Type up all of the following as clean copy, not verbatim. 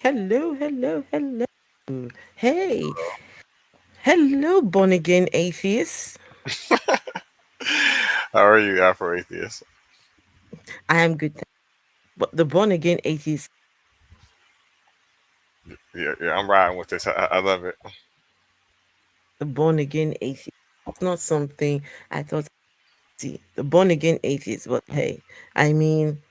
Hello, hello, hello. Hey, hello, born again atheists. How are you, Afro Atheist? I am good. But the born again atheist, Yeah, I'm riding with this. I love it. the born again atheist, it's not something I thought. See, the born again atheist, but hey, I mean,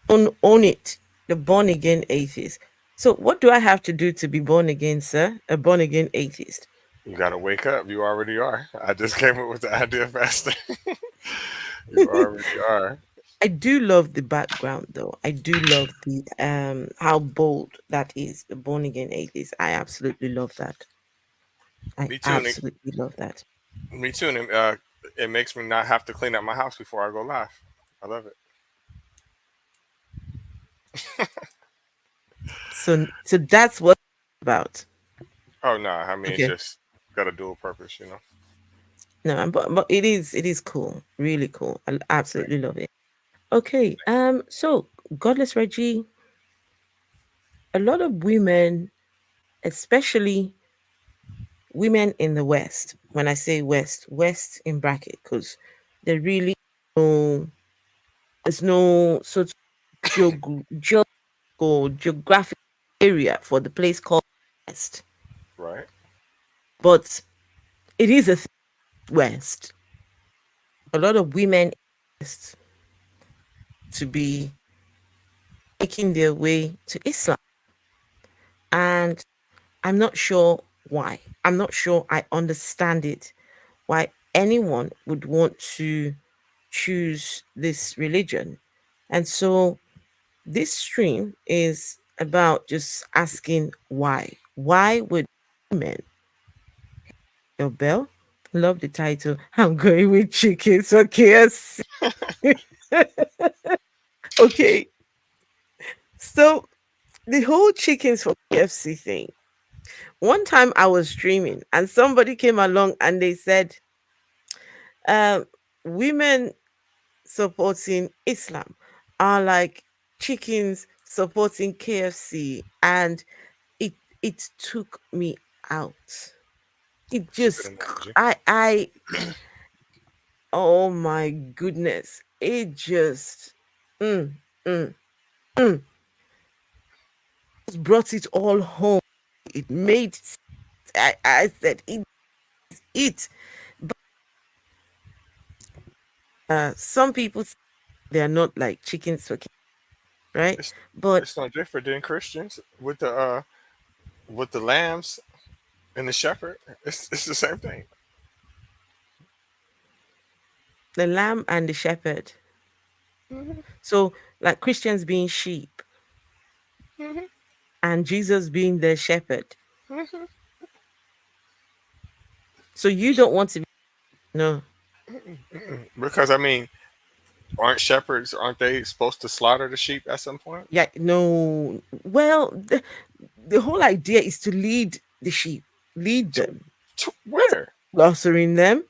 own it. The born again atheist. So, what do I have to do to be born again, sir? A born again atheist. You gotta wake up. You already are. I just came up with the idea of fasting. You already are. I do love the background though. I do love the how bold that is, the born again atheist. I absolutely love that. I Me too. absolutely love that. Me too. It makes me not have to clean up my house before I go live. I love it. So that's what it's about. Oh no, I mean it's Okay. just got a dual purpose. No, but it is cool. Really cool. I absolutely love it. Okay. So Godless Reggie, a lot of women, especially women in the West, when I say West, West in bracket, because there really no there's no sort of geographic area for the place called West. Right. But it is a West. A lot of women in the West to be making their way to Islam. And I'm not sure why. I'm not sure I understand it. Why anyone would want to choose this religion. And so this stream is about just asking why. Why would women, your bell? Love the title. I'm going with chickens or KFC. Okay. So the whole chickens for KFC thing. One time I was streaming and somebody came along and they said, um, women supporting Islam are like chickens supporting KFC. And it it took me out. It It's a good just analogy. I oh my goodness. It just mm, mm, mm, just brought it all home. It made I said it. But some people say they are not like chickens for right? It's But it's no different than Christians with the lambs and the shepherd. It's the same thing. the lamb and the shepherd. Hmm. So like Christians being sheep Hmm. and Jesus being the shepherd. Hmm. So you don't want to be no. Because I mean, aren't they supposed to slaughter the sheep at some point? Yeah, no. Well, the whole idea is to lead the sheep, lead To, them, to not where? slaughtering them.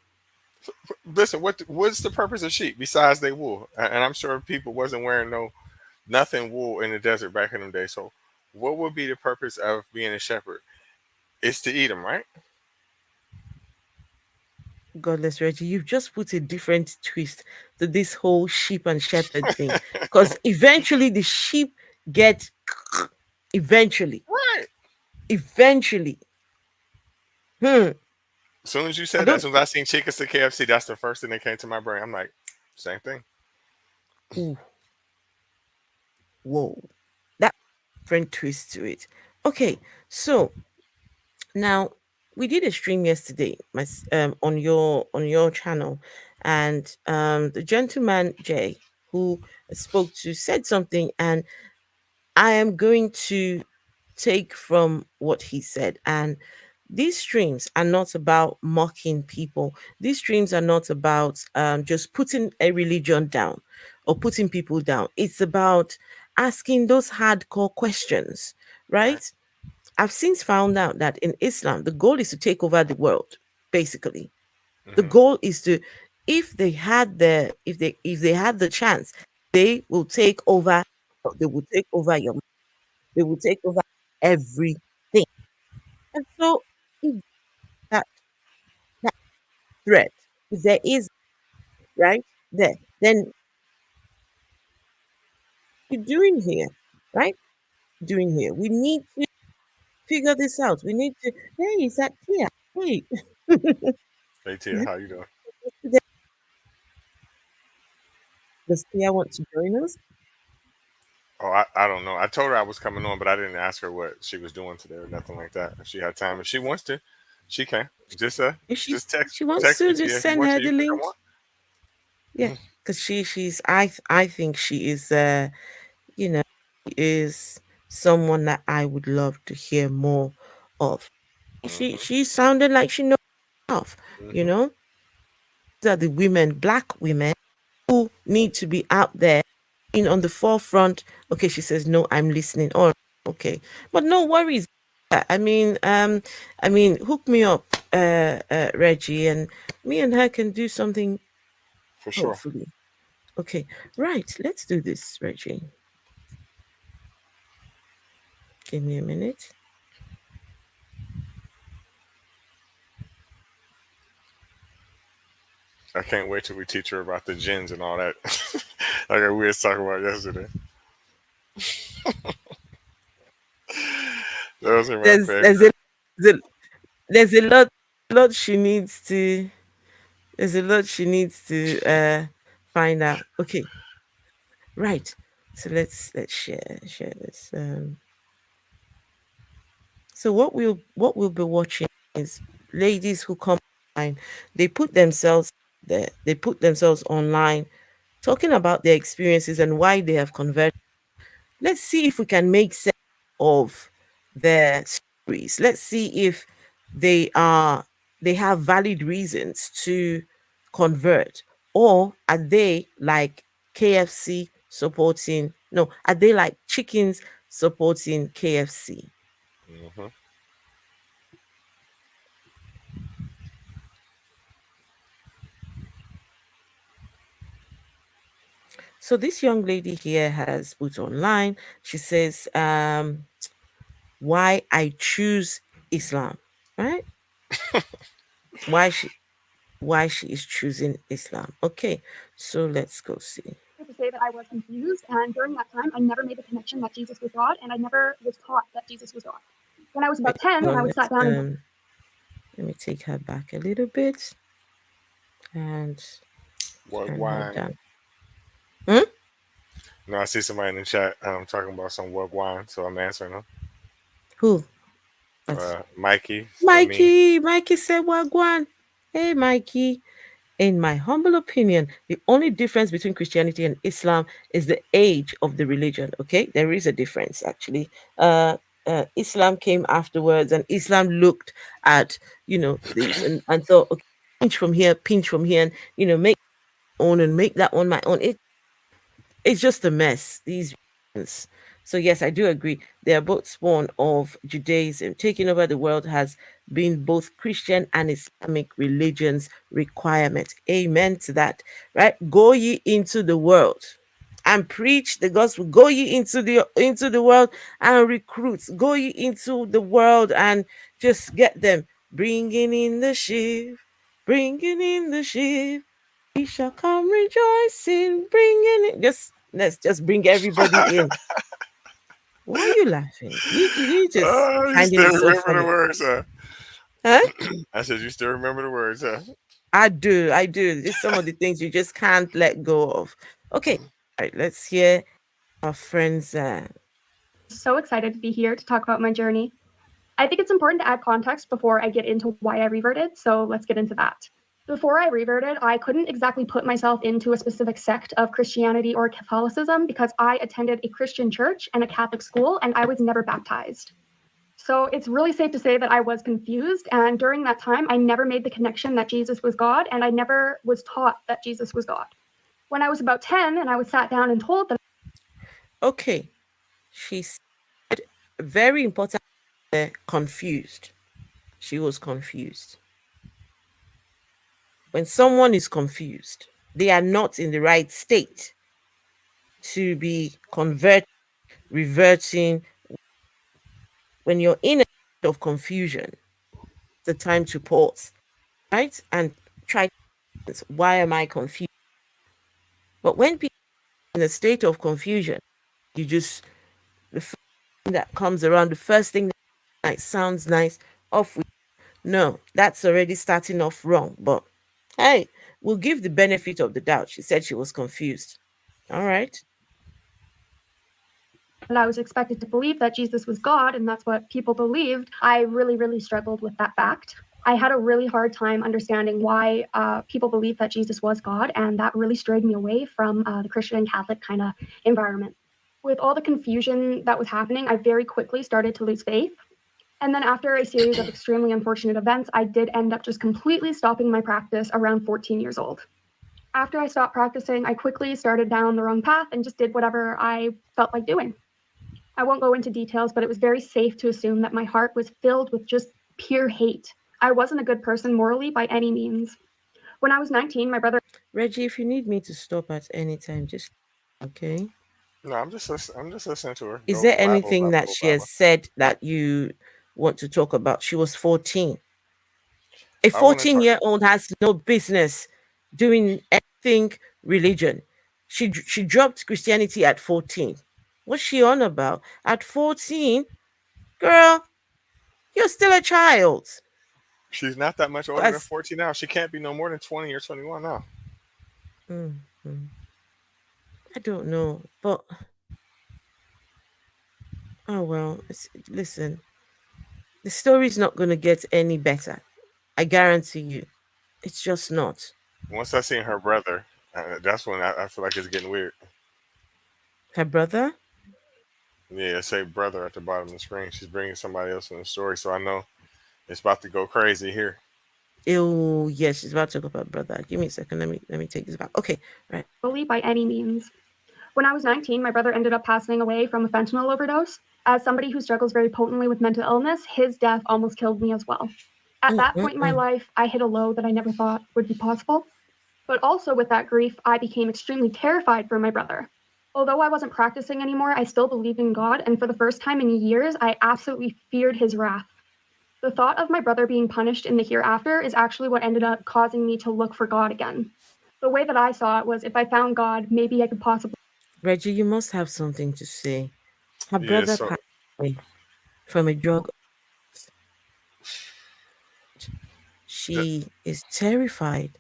Listen, what's the purpose of sheep besides they wool? And I'm sure people wasn't wearing no nothing wool in the desert back in them days. So, what would be the purpose of being a shepherd? It's to eat them, right? Godless Reggie, you've just put a different twist to this whole sheep and shepherd thing. Because eventually the sheep get eventually, Right. eventually. Hmm. As soon as you I said that, as don't. soon as I seen chickens to KFC, that's the first thing that came to my brain. I'm like, same thing. Ooh, whoa, that different twist to it. Okay, so now we did a stream yesterday, on your channel, and the gentleman Jay who spoke to said something, and I am going to take from what he said. And these streams are not about mocking people. These streams are not about just putting a religion down or putting people down. It's about asking those hardcore questions, Right. right? I've since found out that in Islam, the goal is to take over the world, basically. The Hmm. goal is to, if they had the chance, they will take over, they will take over your mind. They will take over everything. And so, if that, that threat, if there is, right, there, then we're doing here, right? Doing here. We need to figure this out. We need to, hey, is that clear? Hey, Hey Tia, how you doing? does Tia want to join us? Oh, I don't know. I told her I was coming on, but I didn't ask her what she was doing today or nothing like that. If she had time, if she wants to, she can. If she Just text she wants text me to, Tia just if you send want her to. the You can come link. on. Yeah, because she's I think she you know is someone that I would love to hear more of. Hmm. She sounded like she knows stuff. You Hmm. know, these are the women, black women, who need to be out there in on the forefront. Okay, she says no, I'm listening. Or okay, but no worries. I mean, hook me up, Reggie, and me and her can do something. For sure. Hopefully, okay, right. Let's do this, Reggie. Give me a minute. I can't wait till we teach her about the gins and all that. Like we was talking about yesterday. Those are my There's there's a favorite. there's a, there's a lot she needs to there's a lot she needs to find out. Okay, right. So let's share this. So what we'll be watching is ladies who come online. They put themselves there. They put themselves online, talking about their experiences and why they have converted. Let's see if we can make sense of their stories. Let's see if they are they have valid reasons to convert, or are they like KFC supporting, no, are they like chickens supporting KFC? Hmm. So this young lady here has put online, she says, why I choose Islam, right? Why she is choosing Islam. Okay, so let's go see. To say that I was confused, and during that time, I never made the connection that Jesus was God, and I never was taught that Jesus was God. When I was Wait, about 10, hold and I on, was sat down and let me take her back a little bit and What turn her wine? down. Hmm? No, I see somebody in the chat talking about some what wine, so I'm answering them. Who? That's Mikey for me. Mikey. Mikey said Wagwan. Hey Mikey. In my humble opinion, the only difference between Christianity and Islam is the age of the religion. Okay, there is a difference actually. Islam came afterwards, and Islam looked at this and thought, okay, pinch from here, and make own and make that one my own. It's just a mess. These religions. So yes, I do agree. They are both spawn of Judaism. Taking over the world has been both Christian and Islamic religions' requirement. Amen to that. Right? Go ye into the world and preach the gospel. Go ye into the world and recruit. Go ye into the world and just get them. Bringing in the sheep, bringing in the sheep. We shall come rejoicing, bringing it. Just let's just bring everybody in. Why are you laughing? You just Oh, you finding still it so remember the funny, words, huh? huh? I said you still remember the words, huh? I do. Just some of the things you just can't let go of. Okay, all right. Let's hear our friends. so excited to be here to talk about my journey. I think it's important to add context before I get into why I reverted, so let's get into that. Before I reverted, I couldn't exactly put myself into a specific sect of Christianity or Catholicism because I attended a Christian church and a Catholic school, and I was never baptized. So it's really safe to say that I was confused. And during that time, I never made the connection that Jesus was God, and I never was taught that Jesus was God. When I was about 10 and I was sat down and told them, Okay, she's very important. Confused. She was confused. When someone is confused, they are not in the right state to be converting, reverting. When you're in a state of confusion, it's the time to pause, right? And try to sense, why am I confused? But when people are in a state of confusion, you just, the first thing that comes around, the first thing that like, sounds nice, off with. No, that's already starting off wrong. But hey, we'll give the benefit of the doubt. She said she was confused. All right. And I was expected to believe that Jesus was God, and that's what people believed. I really, really struggled with that fact. I had a really hard time understanding why people believed that Jesus was God, and that really strayed me away from the Christian and Catholic kind of environment. With all the confusion that was happening, I very quickly started to lose faith. And then after a series of extremely unfortunate events, I did end up just completely stopping my practice around 14 years old. After I stopped practicing, I quickly started down the wrong path and just did whatever I felt like doing. I won't go into details, but it was very safe to assume that my heart was filled with just pure hate. I wasn't a good person morally by any means. When I was 19, my brother. Reggie, if you need me to stop at any time, just okay. No, I'm just listening to her. Is Go there Bible, anything that Bible, she has Bible. said that you want to talk about? She was 14. A I want to talk. 14-year-old has no business doing anything religion. She dropped Christianity at 14. What's she on about? At 14, girl, you're still a child. She's not that much older than As 14 now. She can't be no more than 20 or 21 now. mm, I don't know, but oh well. Listen, the story's not going to get any better. I guarantee you. It's just not. Once I seen her brother, that's when I feel like it's getting weird. Her brother? Yeah, say brother at the bottom of the screen. She's bringing somebody else in the story, so I know it's about to go crazy here. Oh, yes, she's about to talk about brother. Give me a second. Let me take this back. Okay, right. By any means. When I was 19, my brother ended up passing away from a fentanyl overdose. As somebody who struggles very potently with mental illness, his death almost killed me as well. At that point in my life, I hit a low that I never thought would be possible. But also with that grief, I became extremely terrified for my brother. Although I wasn't practicing anymore, I still believed in God, and for the first time in years, I absolutely feared his wrath. The thought of my brother being punished in the hereafter is actually what ended up causing me to look for God again. The way that I saw it was if I found God, maybe I could possibly. Reggie, you must have something to say. Her Yeah, brother so passed away from a drug. the, She is terrified.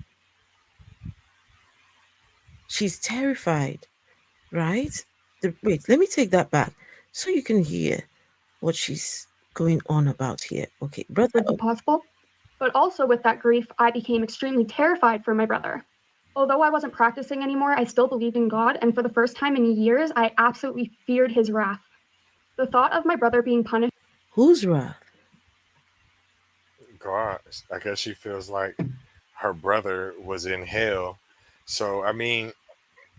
She's terrified, right? Wait, let me take that back so you can hear what she's going on about here. Okay, brother. Would be possible. But also with that grief, I became extremely terrified for my brother. Although I wasn't practicing anymore, I still believed in God, and for the first time in years, I absolutely feared his wrath. The thought of my brother being punished. Whose wrath? God, I guess she feels like her brother was in hell. So I mean,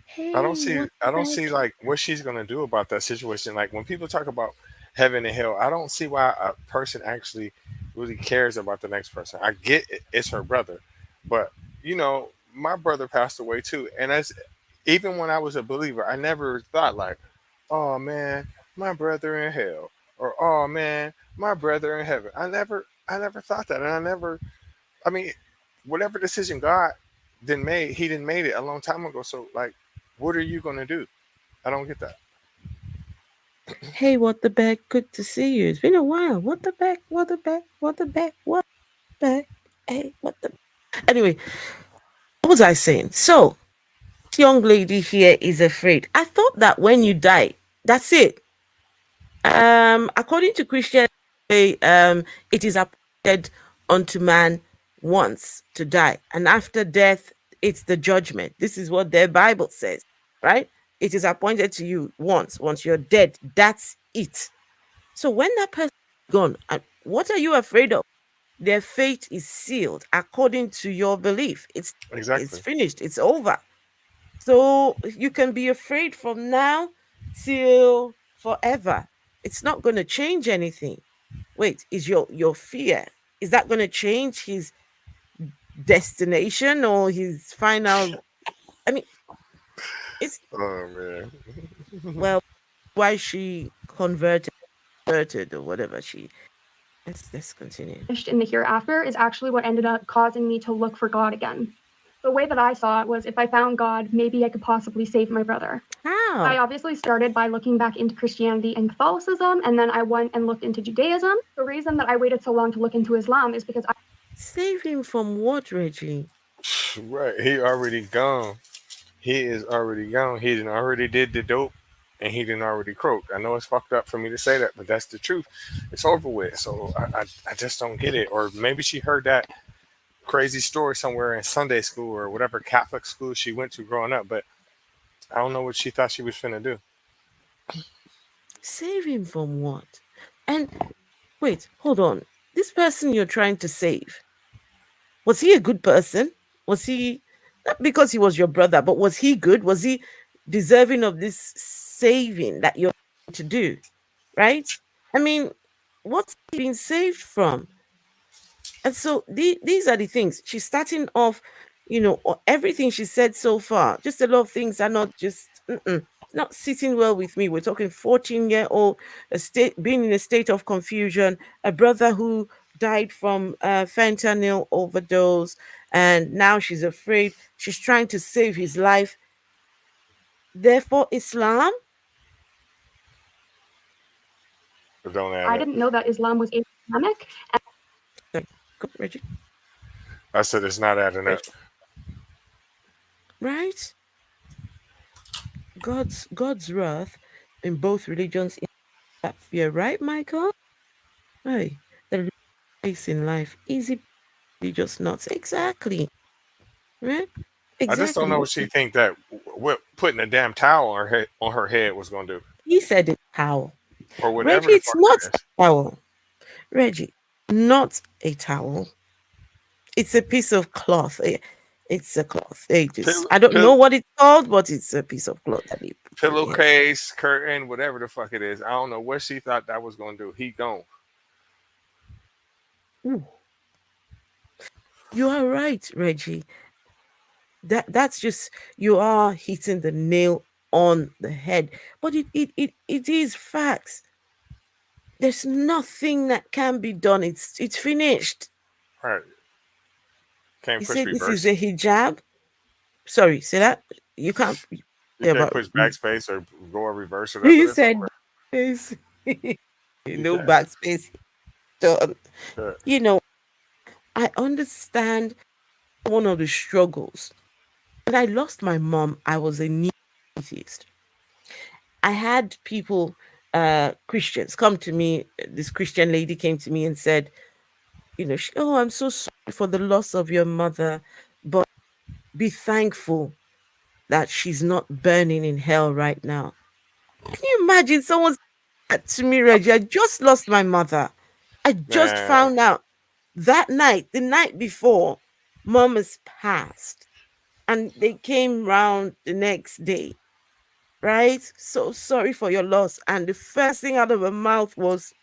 Hey, what the I don't heck? see like what she's gonna do about that situation. Like when people talk about heaven and hell, I don't see why a person actually really cares about the next person. I get it's her brother, but you know, my brother passed away too, and as even when I was a believer, I never thought like, oh man, my brother in hell, or oh man, my brother in heaven. I never thought that, and I never. I mean, whatever decision God didn't made, He didn't made it a long time ago. So like, what are you gonna do? I don't get that. Hey, what the back? Good to see you. It's been a while. What the back? What the back? What the back? What the back? Hey, what the. Anyway, what was I saying? So, this young lady here is afraid. I thought that when you die, that's it. According to Christian, it is appointed unto man once to die, and after death, it's the judgment. This is what their Bible says, right? It is appointed to you once. Once you're dead, that's it. So when that person is gone, what are you afraid of? Their fate is sealed according to your belief. It's Exactly. finished. It's over. So you can be afraid from now till forever. It's not going to change anything. Wait, is your fear, is that going to change his destination or his final? I mean, it's Oh man. well, why she converted converted or whatever she. Let's continue. In the hereafter is actually what ended up causing me to look for God again. The way that I saw it was if I found God, maybe I could possibly save my brother. I How? obviously started by looking back into Christianity and Catholicism, and then I went and looked into Judaism. The reason that I waited so long to look into Islam is because Save him from what, Reggie? Right. He already gone. He is already gone. He done already did the dope and he done already croaked. I know it's fucked up for me to say that, but that's the truth. It's over with. So I just don't get it. Or maybe she heard that crazy story somewhere in Sunday school or whatever Catholic school she went to growing up, but I don't know what she thought she was finna do. Save him from what? And wait, hold on. This person you're trying to save, was he a good person? Was he, not because he was your brother, but was he good? Was he deserving of this saving that you're trying to do? Right? I mean, what's he being saved from? And so these are the things. She's starting off, everything she said so far. Just a lot of things are not just not sitting well with me. We're talking 14-year-old, a state being in a state of confusion, a brother who died from fentanyl overdose, and now she's afraid. She's trying to save his life. Therefore, Islam. It don't add I up. didn't know that Islam was Islamic. Sorry, go, Reggie. I said it's not adding up. Reggie. Right? God's wrath in both religions is that fear, right, Michael? Hey, the place in life, easy just not exactly, right? I just don't Exactly know what what she think that what putting a damn towel on her head was gonna do, he said. It's towel, or whatever Reggie. the It's fuck not it is. a towel, Reggie. Not a towel. It's a piece of cloth. It's a cloth. I don't know what it's called, but it's a piece of cloth that you put on your head. Pillowcase, curtain, whatever the fuck it is. I don't know what she thought that was gonna do. He gone. Ooh, you are right, Reggie. That's just, you are hitting the nail on the head. But it is facts. There's nothing that can be done. It's finished. Right. Can't You push say this is reverse. a hijab. Sorry, say that. You can't You say can't about. push backspace or go in reverse or nothing. You It's said over. this. You No can't. backspace done. Yeah. You know, I understand one of the struggles. When I lost my mom, I was a neo atheist. I had people, Christians, come to me. This Christian lady came to me and said, oh, I'm so sorry for the loss of your mother, but be thankful that she's not burning in hell right now. Can you imagine someone said that to me, Reggie? I just lost my mother. I just Man, found out that night, the night before, mom has passed. And they came round the next day, right? So sorry for your loss. And the first thing out of her mouth was,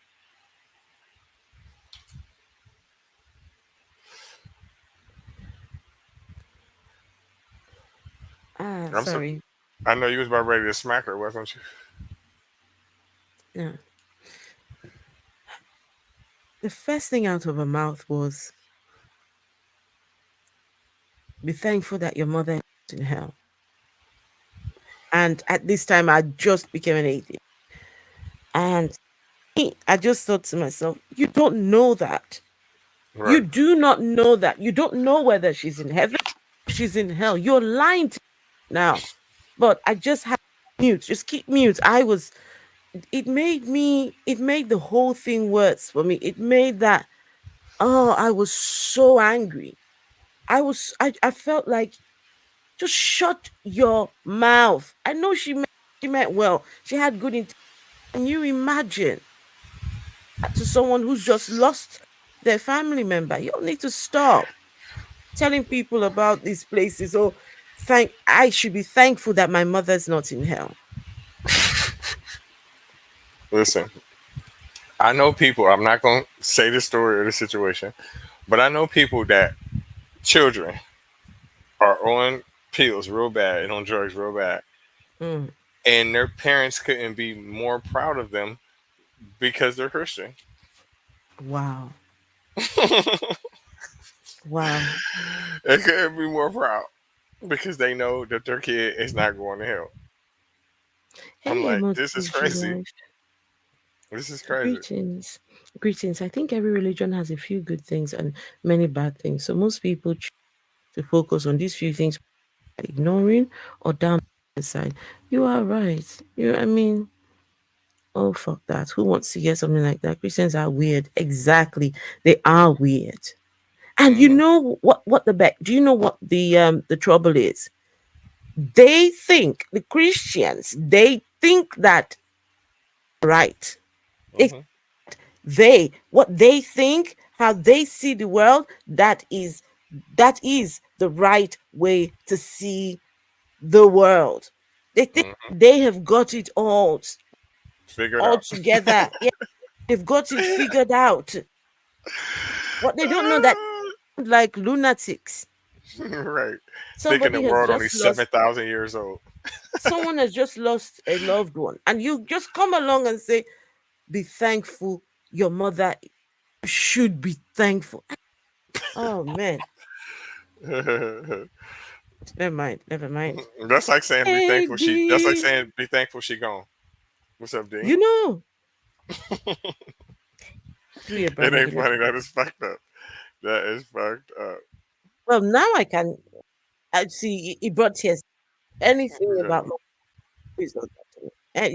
I'm so. sorry. I know you was about ready to smack her, wasn't you? Yeah. The first thing out of her mouth was, be thankful that your mother is in hell. And at this time, I just became an atheist. And I just thought to myself, you don't know that. You Right. do not know that. You don't know whether she's in heaven or she's in hell. You're lying to me now. But I just had mute, just keep mute. It made the whole thing worse for me. It made that, oh, I was so angry. I felt like, just shut your mouth. I know she meant well. She had good intention. Can you imagine that to someone who's just lost their family member? You don't need to stop telling people about these places. Oh, I should be thankful that my mother's not in hell. Listen, I know people. I'm not gonna say the story or the situation, but I know people that children are on pills real bad and on drugs real bad, Mm. and their parents couldn't be more proud of them because they're Christian. Wow. They Wow. couldn't be more proud because they know that their kid is not going to hell. I'm Hey, like, this is Motivation crazy. Life. This is crazy. Greetings. Greetings. I think every religion has a few good things and many bad things. So most people choose to focus on these few things, ignoring or down the side. You are right. I mean, oh, fuck that. Who wants to hear something like that? Christians are weird. Exactly. They are weird. And you Hmm. know what the back? Do you know what the trouble is? They think the Christians. They think that right. It's Hmm. what they think, how they see the world. That is the right way to see the world. They think Hmm. they have got it Figured all out. together. Yeah, they've got it figured out. What they don't know that like lunatics. Right. Thinking the Somebody has world only just lost 7,000 years old. someone has just lost a loved one, and you just come along and say, be thankful. Your mother should be thankful. Oh man. Never mind. Never mind. That's like saying be Hey thankful she. That's like D. saying be thankful she gone. What's up, D? You know. Do your It brother ain't give me. funny. That is fucked up. That is fucked up. Well, now I can. I see. He brought tears. Anything Yeah. about my please don't talk to me. And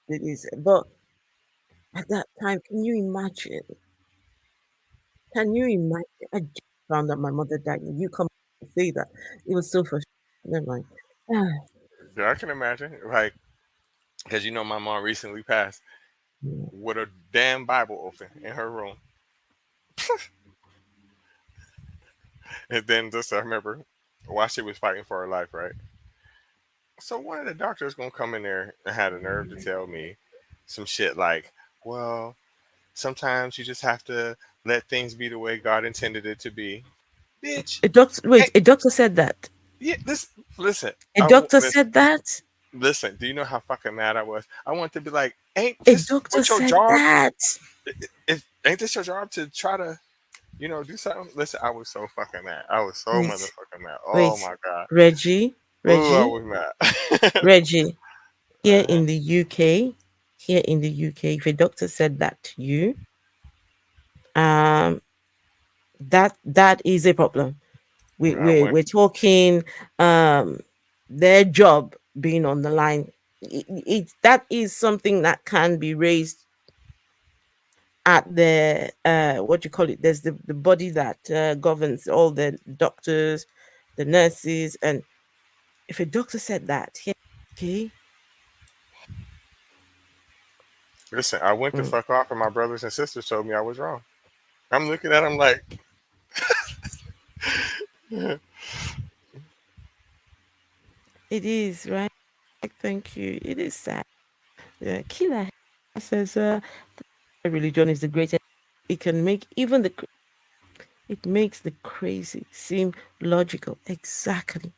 it is. But at that time, can you imagine? Can you imagine? I just found out my mother died, and you come and say that. It was so frustrating. Never mind. Ah, Yeah, I can imagine. Like, because my mom recently passed yeah. with a damn Bible open in her room. And then just I remember while she was fighting for her life, right? So one of the doctors gonna come in there and had the nerve to tell me some shit like, well, sometimes you just have to let things be the way God intended it to be. Bitch. A doctor. Wait. Hey, A doctor said that. yeah, listen. A doctor said that. Listen. Do you know how fucking mad I was? I wanted to be like, ain't A this doctor what your said job? that. Ain't this your job to try to do something? Listen, I was so fucking mad. I was so Wait. motherfucking mad. Oh Wait. my god. Reggie. Ooh, I Reggie. was mad. Reggie. Here Uh-huh. in the UK. Here in the UK, if a doctor said that to you, um, that is a problem. We I we're, went. we're talking um their job being on the line. That is something that can be raised at the what you call it. There's the body that governs all the doctors, the nurses, and if a doctor said that, yeah, okay, Listen, I went to mm, fuck off, and my brothers and sisters told me I was wrong. I'm looking at them like, it is right. Thank you. It is sad. Yeah, Killer says, religion is the greatest. It can make it makes the crazy seem logical. Exactly.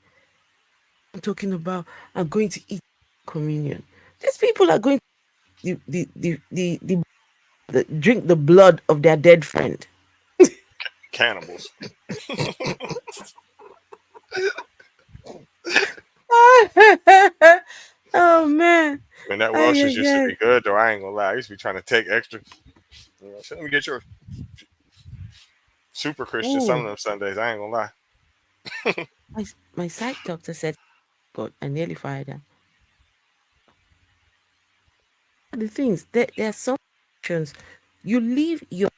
I'm talking about. I'm going to eat communion. These people are going to drink the blood of their dead friend. cannibals. Oh man. And that Ay, Welch's ay, used to ay. be good, though. I ain't gonna lie. I used to be trying to take extra. So let me get your super Christian some of Ooh, them Sundays. I ain't gonna lie. my psych doctor said, God, I nearly fired her. The things there are some actions you leave your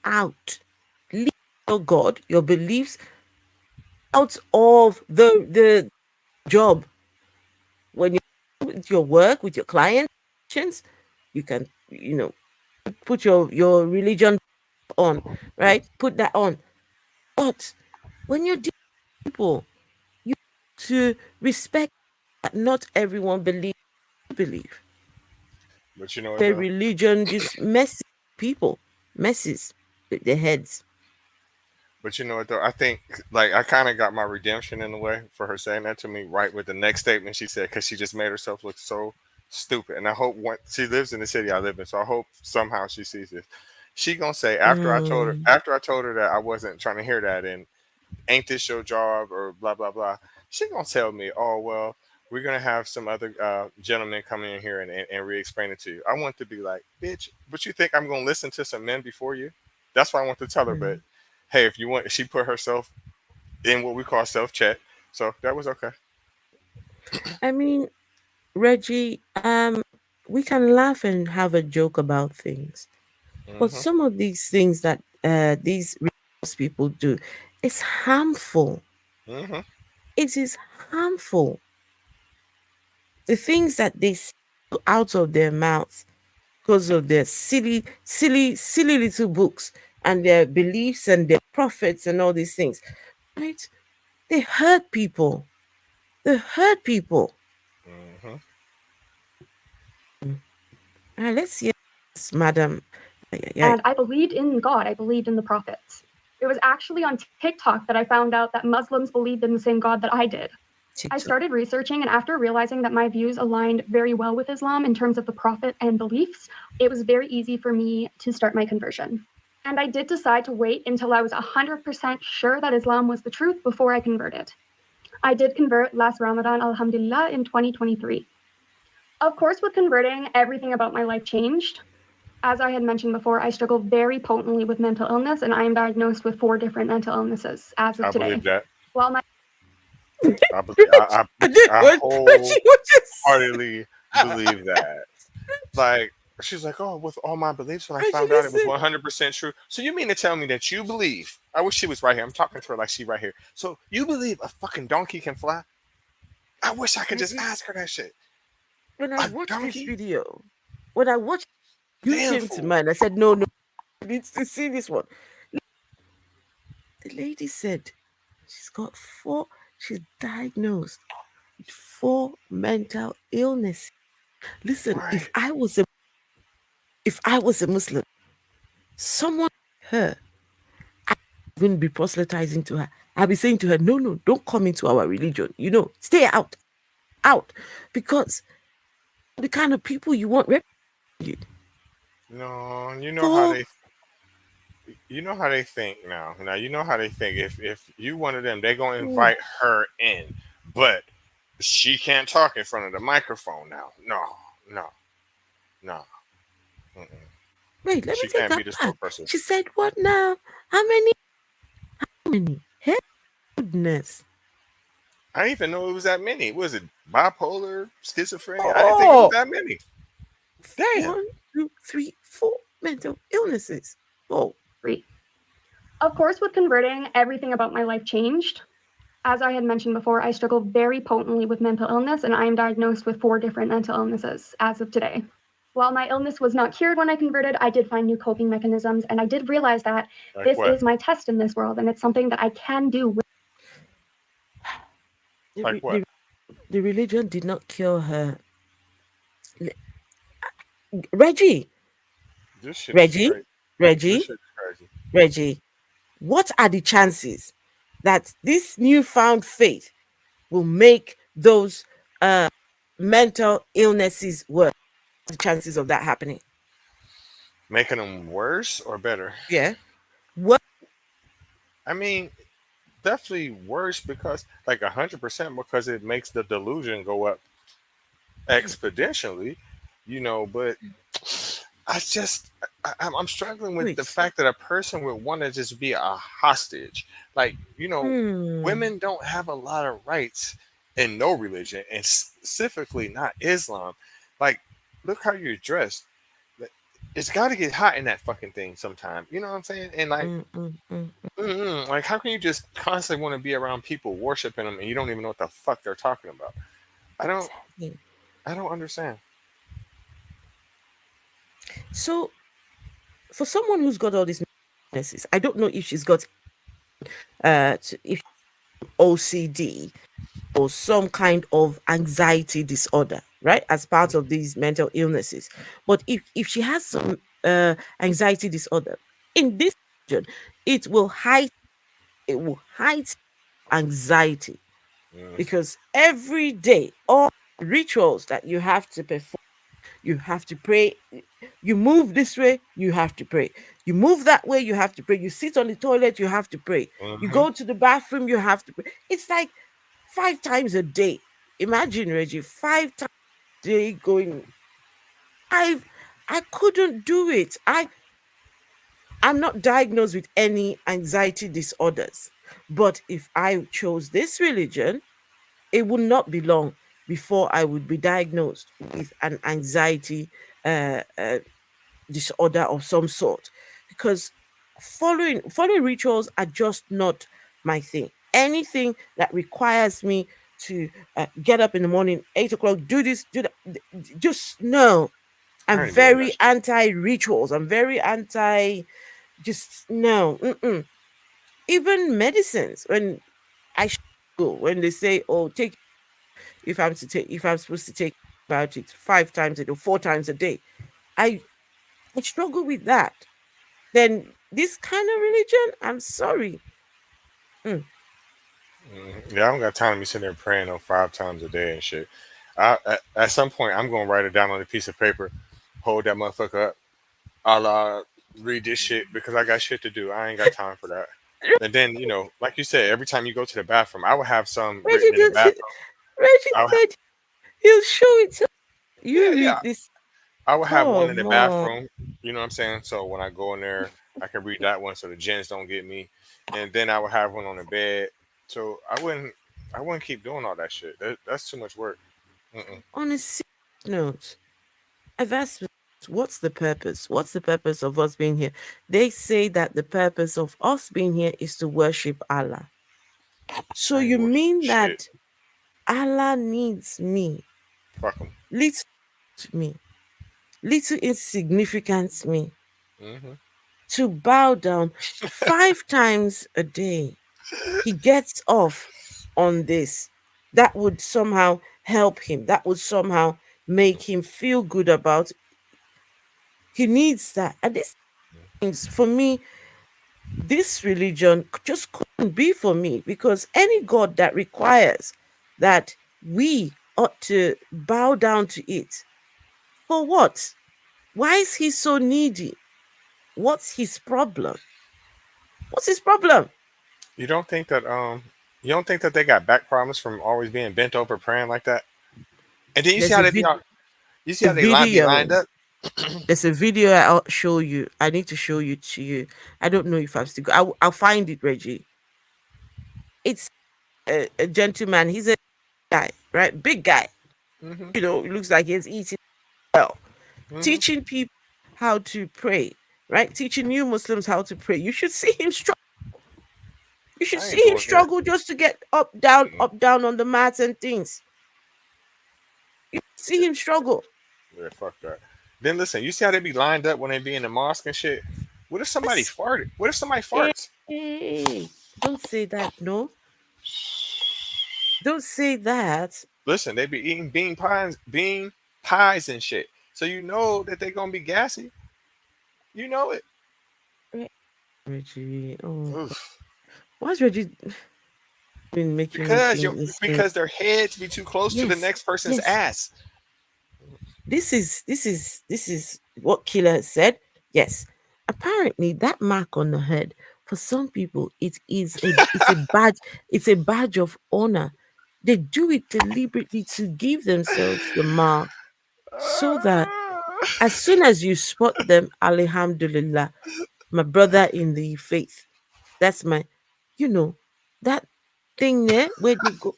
out, leave your God, your beliefs out of the job. When you with your work with your clients, you can put your religion on, right? Put that on. But when you're dealing with people, you have to respect that not everyone believe. But you know what The though? religion just messes people, messes with their heads. But you know what though? I think like I kind of got my redemption in the way for her saying that to me right with the next statement she said because she just made herself look so Stupid. And I hope she lives in the city I live in, so I hope somehow she sees this. She gonna say Mm, after I told her that I wasn't trying to hear that and ain't this your job or blah blah blah. She gonna tell me, oh well, we're gonna have some other gentlemen come in here and re-explain it to you. I want to be like, bitch, but you think I'm gonna listen to some men before you? That's what I want to tell her. But mm. hey, if you want, she put herself in what we call self check, so that was okay. I mean, Reggie, we can laugh and have a joke about things, but Hmm. some of these things that these religious people do is harmful. Hmm. It is harmful. The things that they say out of their mouths because of their silly, silly, silly little books and their beliefs and their prophets and all these things, right? They hurt people. They hurt people. Hmm. Mm. Let's hear this, madam. Yeah, And I believed in God, I believed in the prophets. It was actually on TikTok that I found out that Muslims believed in the same God that I did. I TikTok. started researching, and after realizing that my views aligned very well with Islam in terms of the Prophet and beliefs, it was very easy for me to start my conversion. And I did decide to wait until I was 100% sure that Islam was the truth before I converted. I did convert last Ramadan, alhamdulillah, in 2023. Of course, with converting, everything about my life changed. As I had mentioned before, I struggle very potently with mental illness, and I am diagnosed with 4 different mental illnesses as of I believe today. that. While my I believe. I did. I What you what you wholeheartedly say? believe that. Like she's like, oh, with all my beliefs, when I Reggie, found out it was listen. 100% true. So you mean to tell me that you believe? I wish she was right here. I'm talking to her like she right here. So you believe a fucking donkey can fly? I wish I could just Reggie, ask her that shit. when I A watched this donkey? video, when I watched, you Damn came to fool. mind. I said, no, no, needs to see this one. The lady said she's got four. She's diagnosed with 4 mental illness. Listen, Right. if I was a Muslim, someone like her, I wouldn't be proselytizing to her. I'll be saying to her, no, no, don't come into our religion. You know, stay out, out, because the kind of people you want representing you. No, Four, you know how they think now. Now you know how they think. If you one of them, they gonna mm, invite her in, but she can't talk in front of the microphone now. No, no, no. Mm-mm. wait, let me She take can't that be the back. spokesperson. She said, what now? How many? How many? Hey, goodness. I didn't even know it was that many. Was it bipolar, schizophrenia? I didn't think it was Oh, that many. Damn. one, two, three, 4 mental illnesses. Oh, free. Of course, with converting, everything about my life changed. As I had mentioned before, I struggle very potently with mental illness, and I am diagnosed with 4 different mental illnesses as of today. While my illness was not cured when I converted, I did find new coping mechanisms, and I did realize that Like this what? is my test in this world, and it's something that I can do. the, Like re- what? the, the religion did not cure her. Reggie, This shit is Reggie, crazy. This Reggie, shit is crazy. Reggie, what are the chances that this newfound faith will make those uh, mental illnesses worse? The chances of that happening? Making them worse or better? Yeah. What? I mean, definitely worse because like 100% because it makes the delusion go up exponentially, but I just I'm struggling with the Wait. fact that a person would want to just be a hostage. Like, Hmm. women don't have a lot of rights in no religion, and specifically not Islam. Like, look how you're dressed. Like, it's got to get hot in that fucking thing sometime. You know what I'm saying? And like, Mm, mm, mm, like, how can you just constantly want to be around people worshiping them and you don't even know what the fuck they're talking about? I don't, mm. I don't understand. So, for someone who's got all these illnesses, I don't know if she's got if OCD or some kind of anxiety disorder, right? As part of these mental illnesses. But if she has some anxiety disorder in this region, it will hide anxiety Mm, because every day, all rituals that you have to perform. You have to pray. You move this way, you have to pray. You move that way, you have to pray. You sit on the toilet, you have to pray. You Mm-hmm. go to the bathroom, you have to pray. It's like 5 times a day. Imagine, Reggie, 5 times a day going. I I couldn't do it. I'm not diagnosed with any anxiety disorders. But if I chose this religion, it would not be long before I would be diagnosed with an anxiety uh, uh, disorder of some sort, because following rituals are just not my thing. Anything that requires me to get up in the morning, 8 o'clock, do this, do that, just no. I'm I ain't doing that very shit. anti rituals. I'm very anti. Just no. Mm-mm. Even medicines. When I go, when they say, "Oh, take," if I'm supposed to take about it 5 times a day, 4 times a day, I I struggle with that. Then this kind of religion, I'm sorry. Mm, Yeah, I don't got time to be sitting there praying on 5 times a day and shit. At some point, I'm gonna write it down on a piece of paper, hold that motherfucker up. I'll read this shit because I got shit to do. I ain't got time for that. And then, like you said, every time you go to the bathroom, I would have some Reggie, written in the bathroom. Reggie I would said he'll show it to you. yeah, yeah. Read this. I would have one in the Come on. bathroom. You know what I'm saying? So when I go in there, I can read that one so the gens don't get me. And then I would have one on the bed. So I wouldn't keep doing all that shit. That's too much work. Mm-mm. On a serious note, I've asked myself, what's the purpose? What's the purpose of us being here? They say that the purpose of us being here is to worship Allah. So I ain't you worshiping mean shit. that Allah needs me, Fuck them. little me, little insignificant me, Hmm. to bow down 5 times a day? He gets off on this. That would somehow help him. That would somehow make him feel good about. He needs that. And these things, for me, this religion just couldn't be for me, because any God that requires that we ought to bow down to it, for what? Why is he so needy? What's his problem? What's his problem? You don't think that you don't think that they got back problems from always being bent over praying like that? And then you see There's how a they be vid- out, you see a how they line be video. lined up? There's a video I'll show you. I need to show you to you. I don't know if I've still. I'll find it, Reggie. It's a gentleman. He's a guy, right? Big guy. Hmm. It looks like he's eating well. Hmm. Teaching people how to pray, right? Teaching new Muslims how to pray. You should see him struggle. You should I ain't see him doing that. struggle just to get Mm-mm. up, down on the mats and things. See him struggle. Yeah, fuck that. Then listen, you see how they be lined up when they be in the mosque and shit? What if somebody Yes. farted? What if somebody Hey, farts? hey, don't say that. No, don't say that. Listen, they be eating bean pies and shit. So you know that they gonna be gassy. You know it. Reggie, oh, Oof. why's Reggie been making me Because think you this thing? because their heads be too close to the Yes, next person's yes. ass. This is what Killer has said. Yes, apparently that mark on the head, for some people it's a badge. It's a badge of honor. They do it deliberately to give themselves the mark, so that as soon as you spot them, Alhamdulillah, my brother in the faith. That's my, you know, that thing there where they go.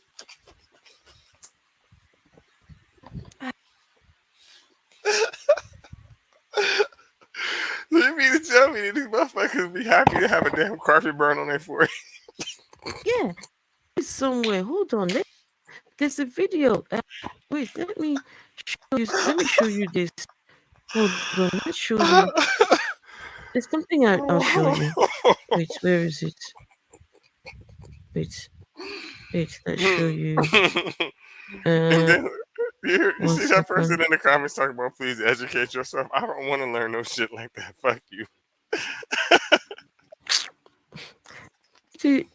So you mean to tell me that these motherfuckers be happy to have a damn carpet burn on their forehead? Yeah, it's somewhere. Hold on. There's a video. Wait, let me show you this. Hold on, let me show you. There's something I'll show you. Wait, where is it? Wait, let's show you. And Uh, then you one see that person second. in the comments talking about please educate yourself. I don't want to learn no shit like that. Fuck you. See,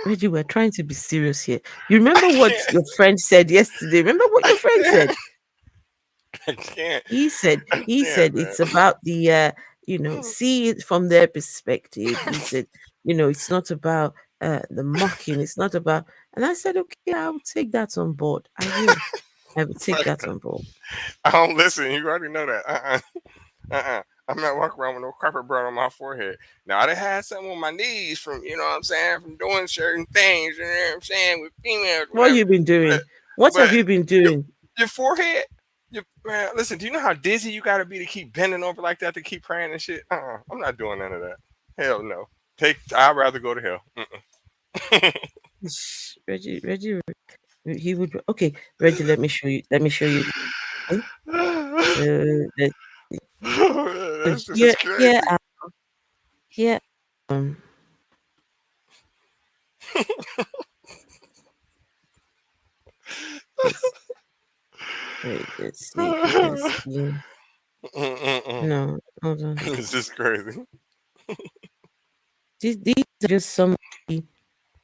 Reggie, we're trying to be serious here. You remember I what can't. your friend said yesterday? Remember what your friend said? I can't. He said I he can't, said man. it's about the see it from their perspective. He said, it's not about the mocking, it's not about, and I said, okay, I will take that on board. I will take that on board. I don't listen. You already know that. I'm not walking around with no carpet burn on my forehead. Now I done had something on my knees from, you know what I'm saying, from doing certain things, you know what I'm saying, with females, What whatever. you been But doing? What but have you been your, doing? your forehead, man, listen, do you know how dizzy you gotta be to keep bending over like that to keep praying and shit? I'm not doing none of that. Hell no. I'd rather go to hell. Reggie, he would. Okay, Reggie, let me show you. Let me show you. Okay? Let's see. So That's just crazy. here, um, let's wait. Let's see if you can see. Mm-mm-mm. No, hold on. It's just crazy. These are just some.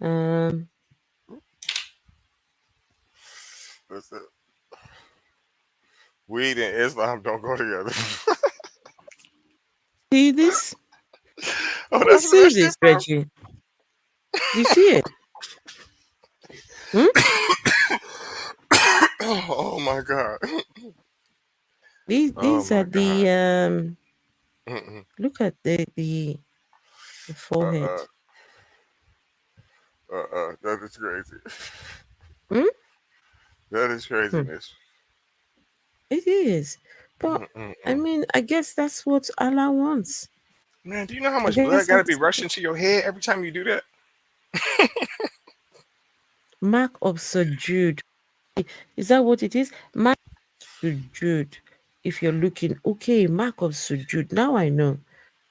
Um, That's it. Weed and Islam don't go together. see this? Oh, You that's what see that shit this, from? Reggie? Do you see it? Hmm? Oh my god. These Oh these are my god. the Mm-mm. Look at the forehead. Uh that is crazy. Hmm? That is Hmm. craziness. It is, but I Mm-mm-mm. mean, I guess that's what Allah wants. Man, do you know how I much blood guess got to be that's rushing to your head every time you do that? mark of subdued. Is that what it is? Mark sujud. If you're looking, okay, mark of sujud. Now I know.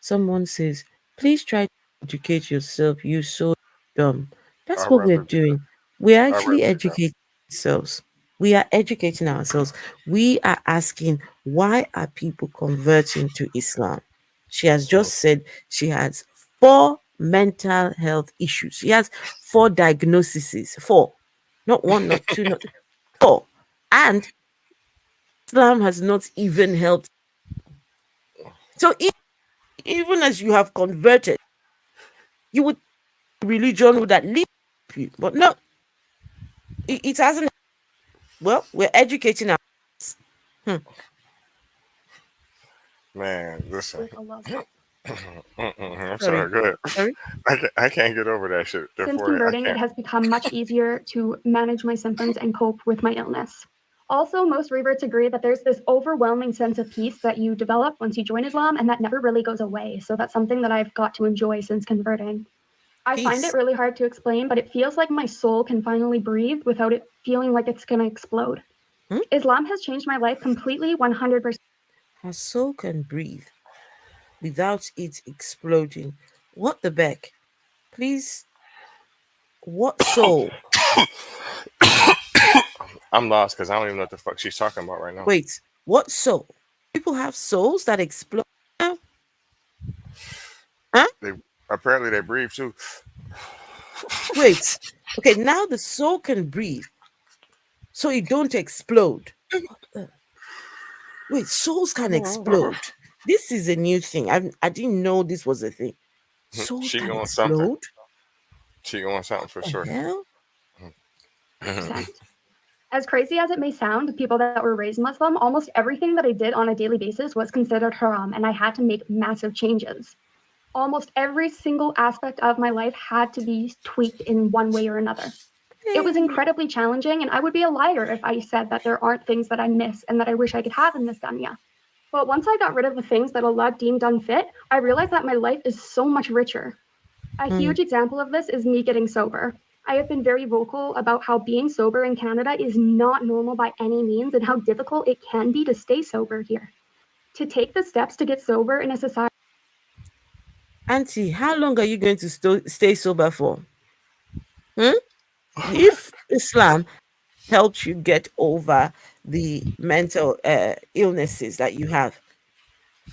Someone says, please try to educate yourself. You so dumb. That's I'd what we're rather be doing. We're I'd actually rather be dumb. educating ourselves. We are educating ourselves. We are asking, why are people converting to Islam? She has Mm. just said she has 4 mental health issues. She has 4 diagnoses. Four. Not one, not two, not 4. And Islam has not even helped. So even as you have converted, you would religion would that lead you, but no, it hasn't. Well, we're educating our. Hmm. Man, listen. With Allah. I'm sorry. Sorry, Go ahead. sorry. I can't get over that shit. Since Therefore, I converting, it can't. has become much easier to manage my symptoms and cope with my illness. Also, most reverts agree that there's this overwhelming sense of peace that you develop once you join Islam, and that never really goes away. So that's something that I've got to enjoy since converting. I find it Peace. really hard to explain, but it feels like my soul can finally breathe without it feeling like it's going to explode. Hmm? Islam has changed my life completely 100%. Her soul can breathe without it exploding. What the beck? Please, what soul? I'm lost because I don't even know what the fuck she's talking about right now. Wait, what soul? People have souls that explode now? Huh? They apparently they breathe too. Wait. Okay, now the soul can breathe, so it don't explode. What the? Wait, souls can explode. This is a new thing. I didn't know this was a thing. Souls She can on something. explode? She on something What for the sure. hell? As crazy as it may sound to people that were raised Muslim, almost everything that I did on a daily basis was considered haram, and I had to make massive changes. Almost every single aspect of my life had to be tweaked in one way or another. It was Hey. incredibly challenging, and I would be a liar if I said that there aren't things that I miss and that I wish I could have in this dunya. But once I got rid of the things that Allah deemed unfit, I realized that my life is so much richer. A Mm. huge example of this is me getting sober. I have been very vocal about how being sober in Canada is not normal by any means and how difficult it can be to stay sober here. To take the steps to get sober in a society. Auntie, how long are you going to stay sober for? Hmm? If Islam helps you get over the mental illnesses that you have,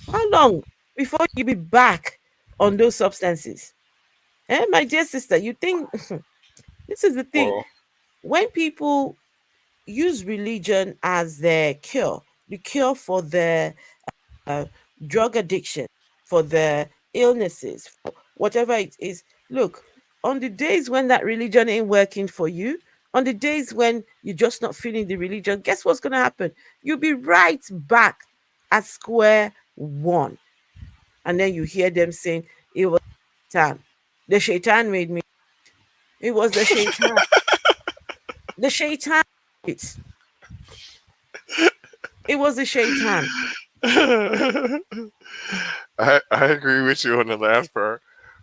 how long before you be back on those substances? My dear sister, you think This is the thing. Well, When people use religion as their cure, the cure for their uh, drug addiction, for their illnesses, for whatever it is. Look, on the days when that religion ain't working for you, on the days when you're just not feeling the religion, guess what's going to happen? You'll be right back at square one. And then you hear them saying, it was Shaitan. The Shaitan made me. It was the Shaitan. The Shaitan. It was the Shaitan. I agree with you on the last part,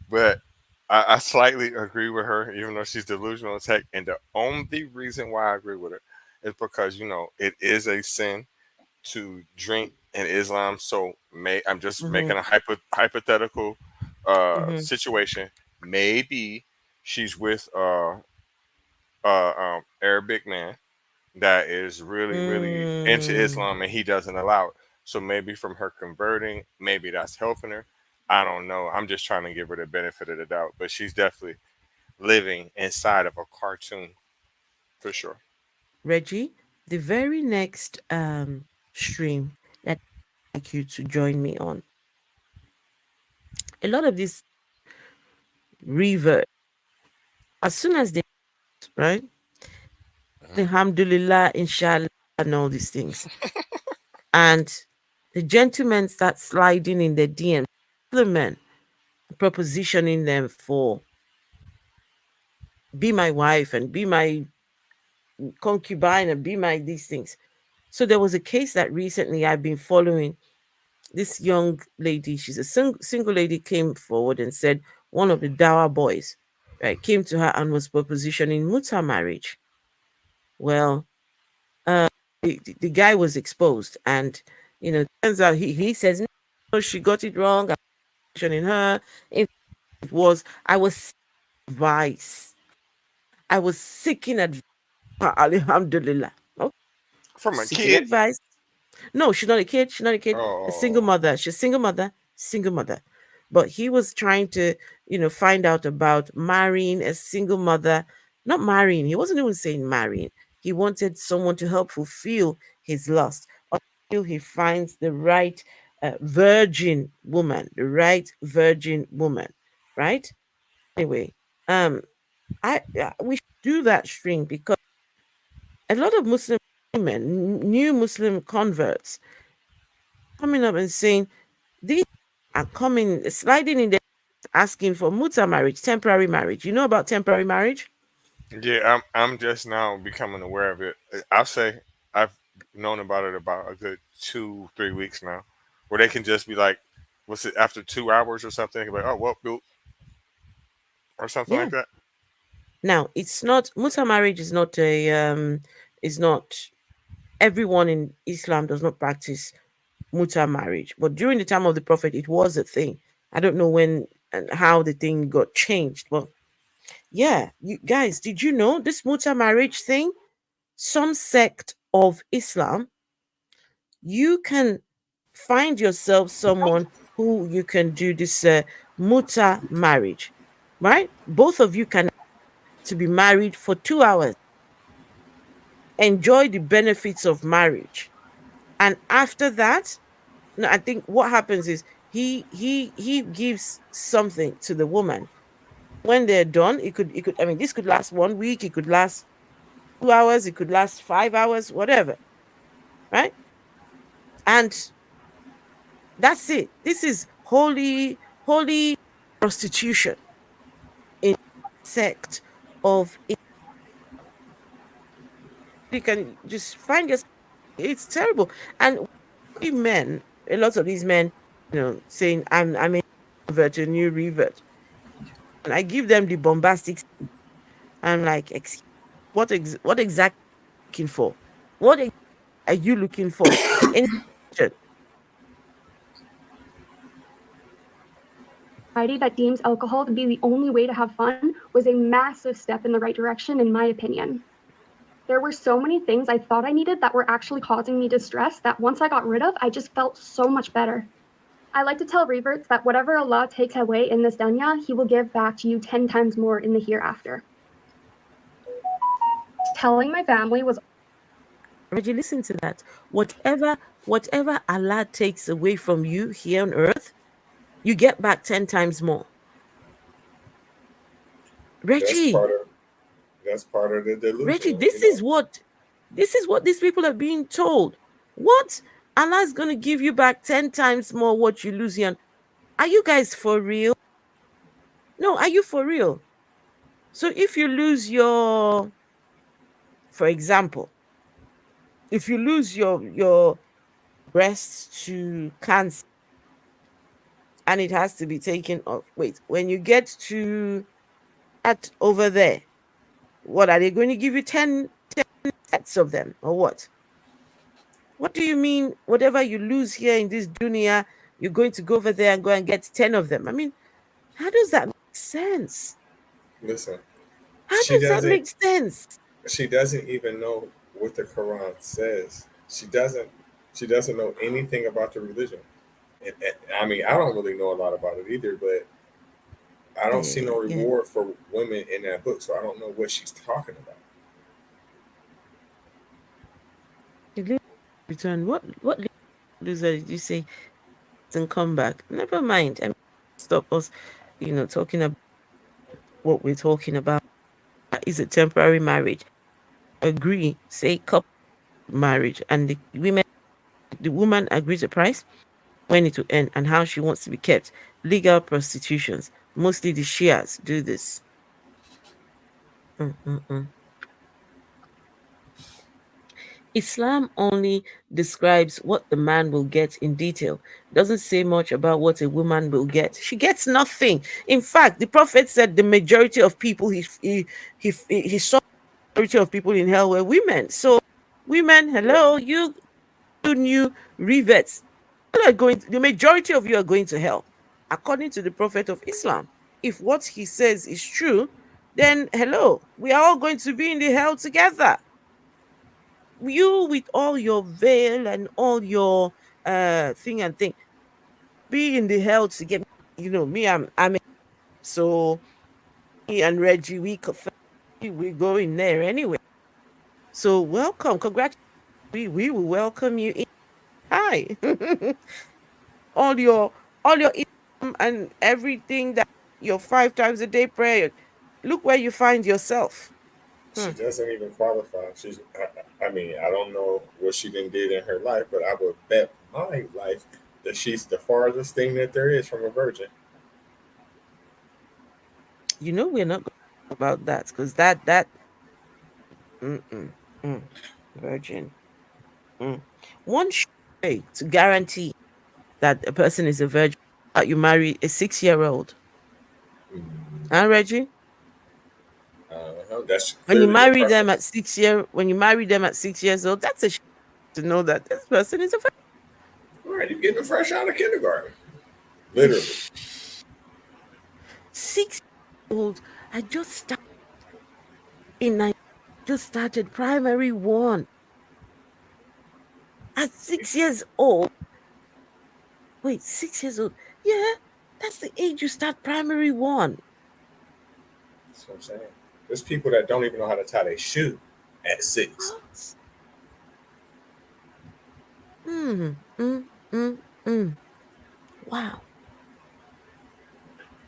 but I slightly agree with her, even though she's delusional as heck. And the only reason why I agree with her is because it is a sin to drink in Islam. So I'm just Mm-hmm, making a hypothetical mm-hmm, situation. Maybe she's with Arabic man that is really, really into mm. Islam and he doesn't allow it. So maybe from her converting, maybe that's helping her. I don't know. I'm just trying to give her the benefit of the doubt, but she's definitely living inside of a cartoon for sure. Reggie, the very next stream that I'd like you to join me on, a lot of this revert, as soon as they, right? Mhm. Alhamdulillah, inshallah, and all these things. And the gentlemen start sliding in their DM, the men propositioning them for be my wife and be my concubine and be my these things. So there was a case that recently I've been following. This young lady, she's a single lady, came forward and said one of the Dawa boys, right, came to her and was propositioning muta marriage. Well, uh, the guy was exposed, and turns out he says no, she got it wrong. I'm questioning her. It was I was advice. I was seeking advice. Alhamdulillah. Okay, From a seeking kid? advice. No, she's not a kid. She's not a kid. A single Oh, mother. She's a single mother. Single mother. But he was trying to, find out about marrying a single mother. Not marrying. He wasn't even saying marrying. He wanted someone to help fulfill his lust until he finds the right virgin woman, the right virgin woman, right? Anyway, um, we should do that string because a lot of Muslim women, new Muslim converts, coming up and saying these are coming, sliding in there, asking for muta marriage, temporary marriage. You know about temporary marriage? yeah. I'm just now becoming aware of it. I'll say I've known about it about a good 2 3 weeks now, where they can just be like, what's it, after 2 hours or something? They can be like, oh well, boop, or something Yeah. like that. Now it's not muta marriage is not everyone in Islam does not practice muta marriage, but during the time of the Prophet, it was a thing. I don't know when and how the thing got changed, but yeah, you guys, did you know this muta marriage thing? Some sect of Islam, you can find yourself someone who you can do this muta marriage, right? Both of you can to be married for 2 hours, enjoy the benefits of marriage, and after that, no, I think what happens is he gives something to the woman. When they're done, it could. I mean, this could last 1 week. It could last 2 hours. It could last 5 hours. Whatever, right? And that's it. This is holy prostitution in sect of it. You can just find yourself. It's terrible. And we men, a lot of these men, saying I'm a revert, a new revert, and I give them the bombastic. I'm like, what exactly looking for? What are you looking for? In Society that deems alcohol to be the only way to have fun was a massive step in the right direction, in my opinion. There were so many things I thought I needed that were actually causing me distress that once I got rid of, I just felt so much better. I like to tell reverts that whatever Allah takes away in this dunya, He will give back to you 10 times more in the hereafter. telling my family was. Reggie, listen to that. Whatever Allah takes away from you here on earth, you get back 10 times more. That's Reggie, part of the Reggie, delusional. this is what these people are being told. What? Allah is going to give you back 10 times more what you lose here. Are you guys for real? No, are you for real? So if you lose your, for example, if you lose your breast to cancer and it has to be taken off, wait, when you get to that over there, what are they going to give you 10 sets of them or what? What do you mean? Whatever you lose here in this dunya, you're going to go over there and go and get 10 of them. I mean, how does that make sense? Listen, How she does that doesn't. make sense? She doesn't even know what the Quran says. She doesn't. She doesn't know anything about the religion. And I mean, I don't really know a lot about it either, but I don't see no Yeah. reward for women in that book, so I don't know what she's talking about. Return. What loser did you say? And come back. Never mind. I mean, stop us, talking about what we're talking about. Is it temporary marriage? Agree, say couple marriage, and the woman agrees the price when it will end and how she wants to be kept. Legal prostitutions. Mostly the Shias do this. Islam only describes what the man will get in detail. Doesn't say much about what a woman will get. She gets nothing. In fact, the Prophet said the majority of people he saw the majority of people in hell were women. So, women, Yeah. hello, you new reverts. The majority of you are going to hell, according to the Prophet of Islam. If what he says is true, then hello, we are all going to be in the hell together. You with all your veil and all your thing and thing, be in the hell to get me. I'm so me and Reggie, we go in there anyway. So welcome, congratulations. We will welcome you in. Hi. all your Islam and everything that your 5 times a day prayer. Look where you find yourself. She doesn't even qualify. I mean, I don't know what she did in her life, but I would bet my life that she's the farthest thing that there is from a virgin. We're not going to talk about that because that virgin. One way to guarantee that a person is a virgin, you marry a 6-year-old. Huh, Reggie? That's When you clearly your marry them at preference. when you marry them at 6 years old, that's to know that this person is a virgin. All right, you're getting fresh out of kindergarten. Literally. 6 years old. I just started just started primary one. At 6 years old. Wait, 6 years old. Yeah, that's the age you start primary one. That's what I'm saying. There's people that don't even know how to tie their shoe at 6. What? Mm, mm, mm, mm. Wow.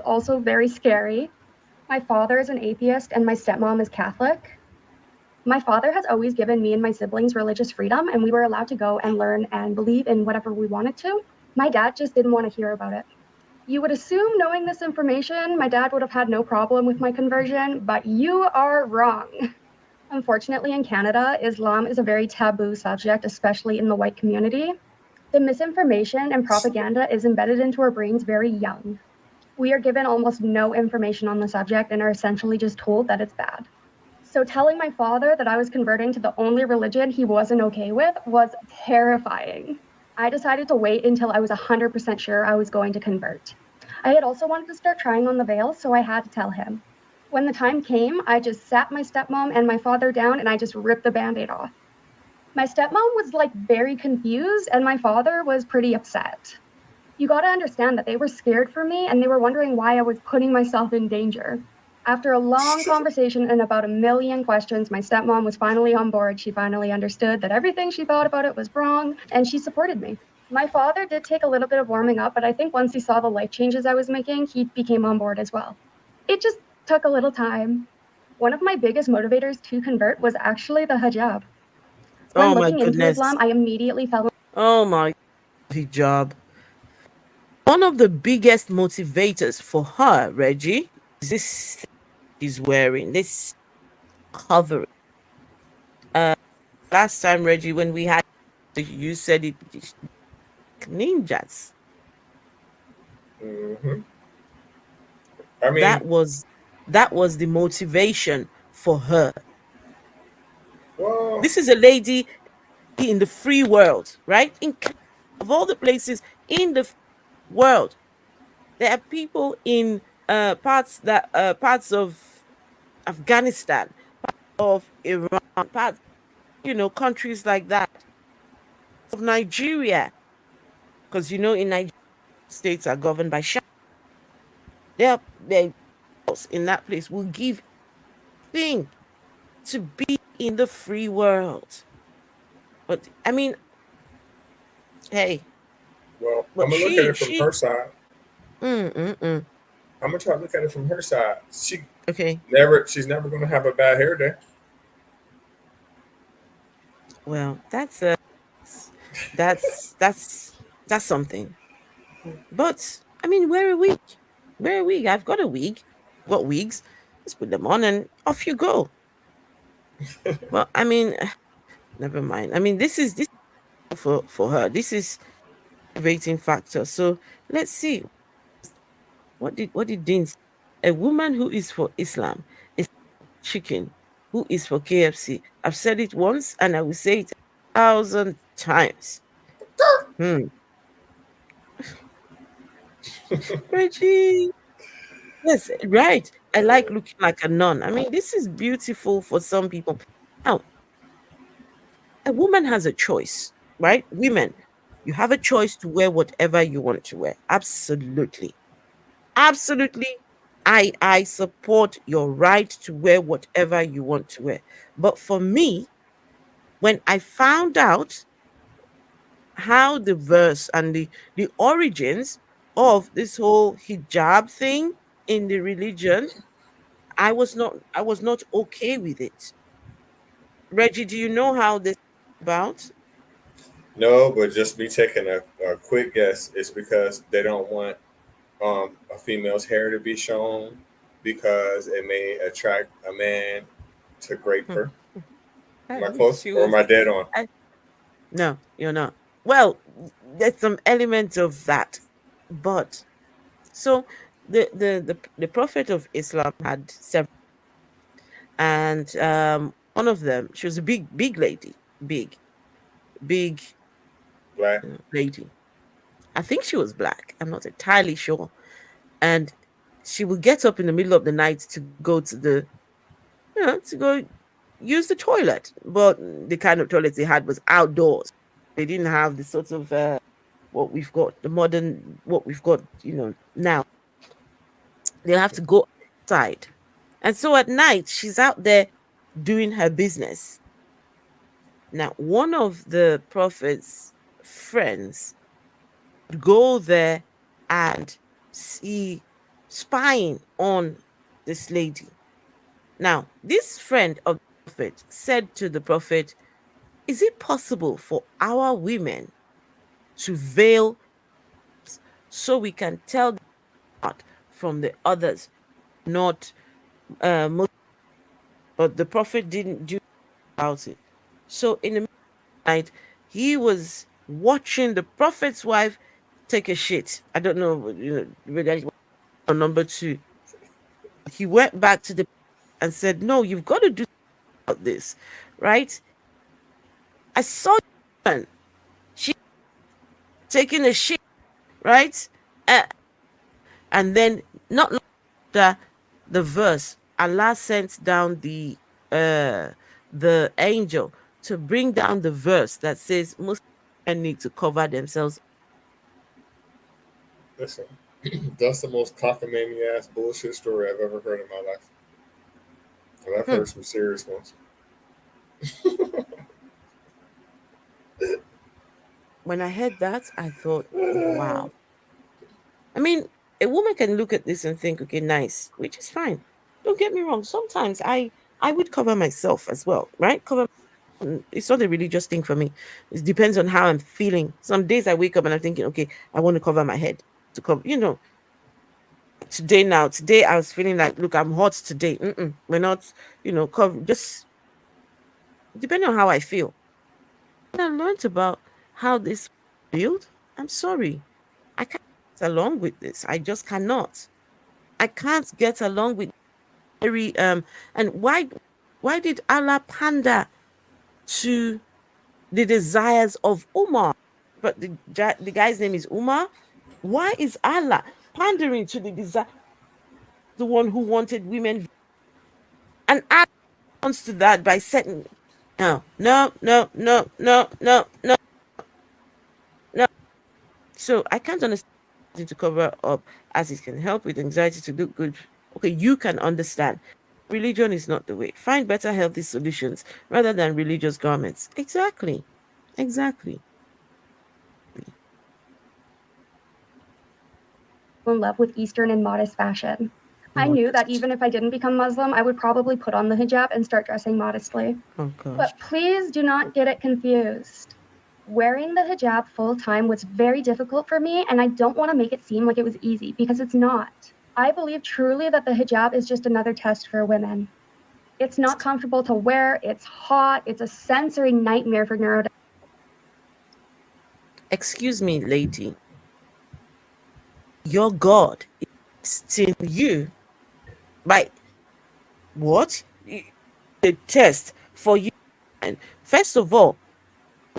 Also very scary. My father is an atheist and my stepmom is Catholic. My father has always given me and my siblings religious freedom, and we were allowed to go and learn and believe in whatever we wanted to. My dad just didn't want to hear about it. You would assume, knowing this information, my dad would have had no problem with my conversion, but you are wrong. Unfortunately, in Canada, Islam is a very taboo subject, especially in the white community. The misinformation and propaganda is embedded into our brains very young. We are given almost no information on the subject and are essentially just told that it's bad. So telling my father that I was converting to the only religion he wasn't okay with was terrifying. I decided to wait until I was 100% sure I was going to convert. I had also wanted to start trying on the veil, so I had to tell him. When the time came, I just sat my stepmom and my father down and I just ripped the band-aid off. My stepmom was very confused and my father was pretty upset. You gotta understand that they were scared for me and they were wondering why I was putting myself in danger. After a long conversation and about a million questions, my stepmom was finally on board. She finally understood that everything she thought about it was wrong, and she supported me. My father did take a little bit of warming up, but I think once he saw the life changes I was making, he became on board as well. It just took a little time. One of my biggest motivators to convert was actually the hijab. When Oh my looking into goodness. Islam, I immediately fell. Oh my hijab. One of the biggest motivators for her, Reggie, is this thing she's wearing, this covering. Uh, Last time, Reggie, when we had you said it, ninjas. Hmm. I That mean, was that was the motivation for her. well, This is a lady in the free world, right? Of all the places in the world, there are people in parts of Afghanistan, of Iran, parts, countries like that, of Nigeria, because in Nigeria, states are governed by Shah. Their laws in that place will give thing to be in the free world. But I mean, hey, well, I'm but gonna look at she it from she her side. mm, mm, mm. I'm gonna try to look at it from her side. Okay. She's never gonna have a bad hair day. Well, that's that's that's something. But I mean, wear a wig. Wear a wig. I've got a wig. Got wigs. Just put them on and off you go. Well, I mean, never mind. I mean, this for her. This is motivating factor. So let's see. What did Dean say? A woman who is for Islam is chicken who is for KFC. I've said it once and I will say it 1,000 times. Hmm. Reggie. Yes, right. I like looking like a nun. I mean, this is beautiful for some people. Now, a woman has a choice, right? Women, you have a choice to wear whatever you want to wear. Absolutely. Absolutely. I support your right to wear whatever you want to wear. But for me, when I found out how the verse and the origins of this whole hijab thing in the religion, I was not okay with it. Reggie, do you know how this is about? No, but just be taking a quick guess. It's because they don't want a female's hair to be shown because it may attract a man to grape Hmm. her. Am I close She or am was I dead on? I, no, you're not. Well, there's some elements of that. But so the prophet of Islam had several, and one of them, she was a big lady, big Black. lady. I think she was black. I'm not entirely sure. And she would get up in the middle of the night to go to go use the toilet. But the kind of toilet they had was outdoors. They didn't have the sort of what we've got, the modern what we've got, now. They'll have to go outside. And so at night, she's out there doing her business. Now, one of the prophet's friends would go there and see spying on this lady. Now, this friend of the prophet said to the prophet, is it possible for our women to veil so we can tell them apart from the others? Not but the prophet didn't do about it. So in the midnight, he was watching the prophet's wife take a shit. I don't know, whether it was on number two. He went back to the and said, "No, you've got to do about this, right? I saw you, she taking a shit, right?" Uh, and then not long after the verse, Allah sent down uh the angel to bring down the verse that says Muslims need to cover themselves. Listen, that's the most cockamamie ass bullshit story I've ever heard in my life. And I've heard some serious ones. When I heard that, I thought, wow. I mean, a woman can look at this and think, okay, nice, which is fine. Don't get me wrong. Sometimes I would cover myself as well, right? It's not a religious thing for me. It depends on how I'm feeling. Some days I wake up and I'm thinking, okay, I want to cover my head to cover, today I was feeling like, look, I'm hot today. We're not, cover, just depending on how I feel. And I learned about how this build. I'm sorry. I can't get along with this. I just cannot. I can't get along with very and why did Allah pander to the desires of Umar? But the guy's name is Umar. Why is Allah pandering to the desire, the one who wanted women, and Allah responds to that by setting no, no, no, no, no, no, no, no. So I can't understand to cover up as it can help with anxiety to look good. Okay, you can understand. Religion is not the way. Find better healthy solutions rather than religious garments. Exactly. Exactly. In love with Eastern and modest fashion. I knew that even if I didn't become Muslim, I would probably put on the hijab and start dressing modestly. Oh gosh. But please do not get it confused. Wearing the hijab full time was very difficult for me, and I don't want to make it seem like it was easy, because it's not. I believe truly that the hijab is just another test for women. It's not comfortable to wear, it's hot, it's a sensory nightmare for neurodivergent. Excuse me, lady. Your God is testing you by what? The test for you. And first of all,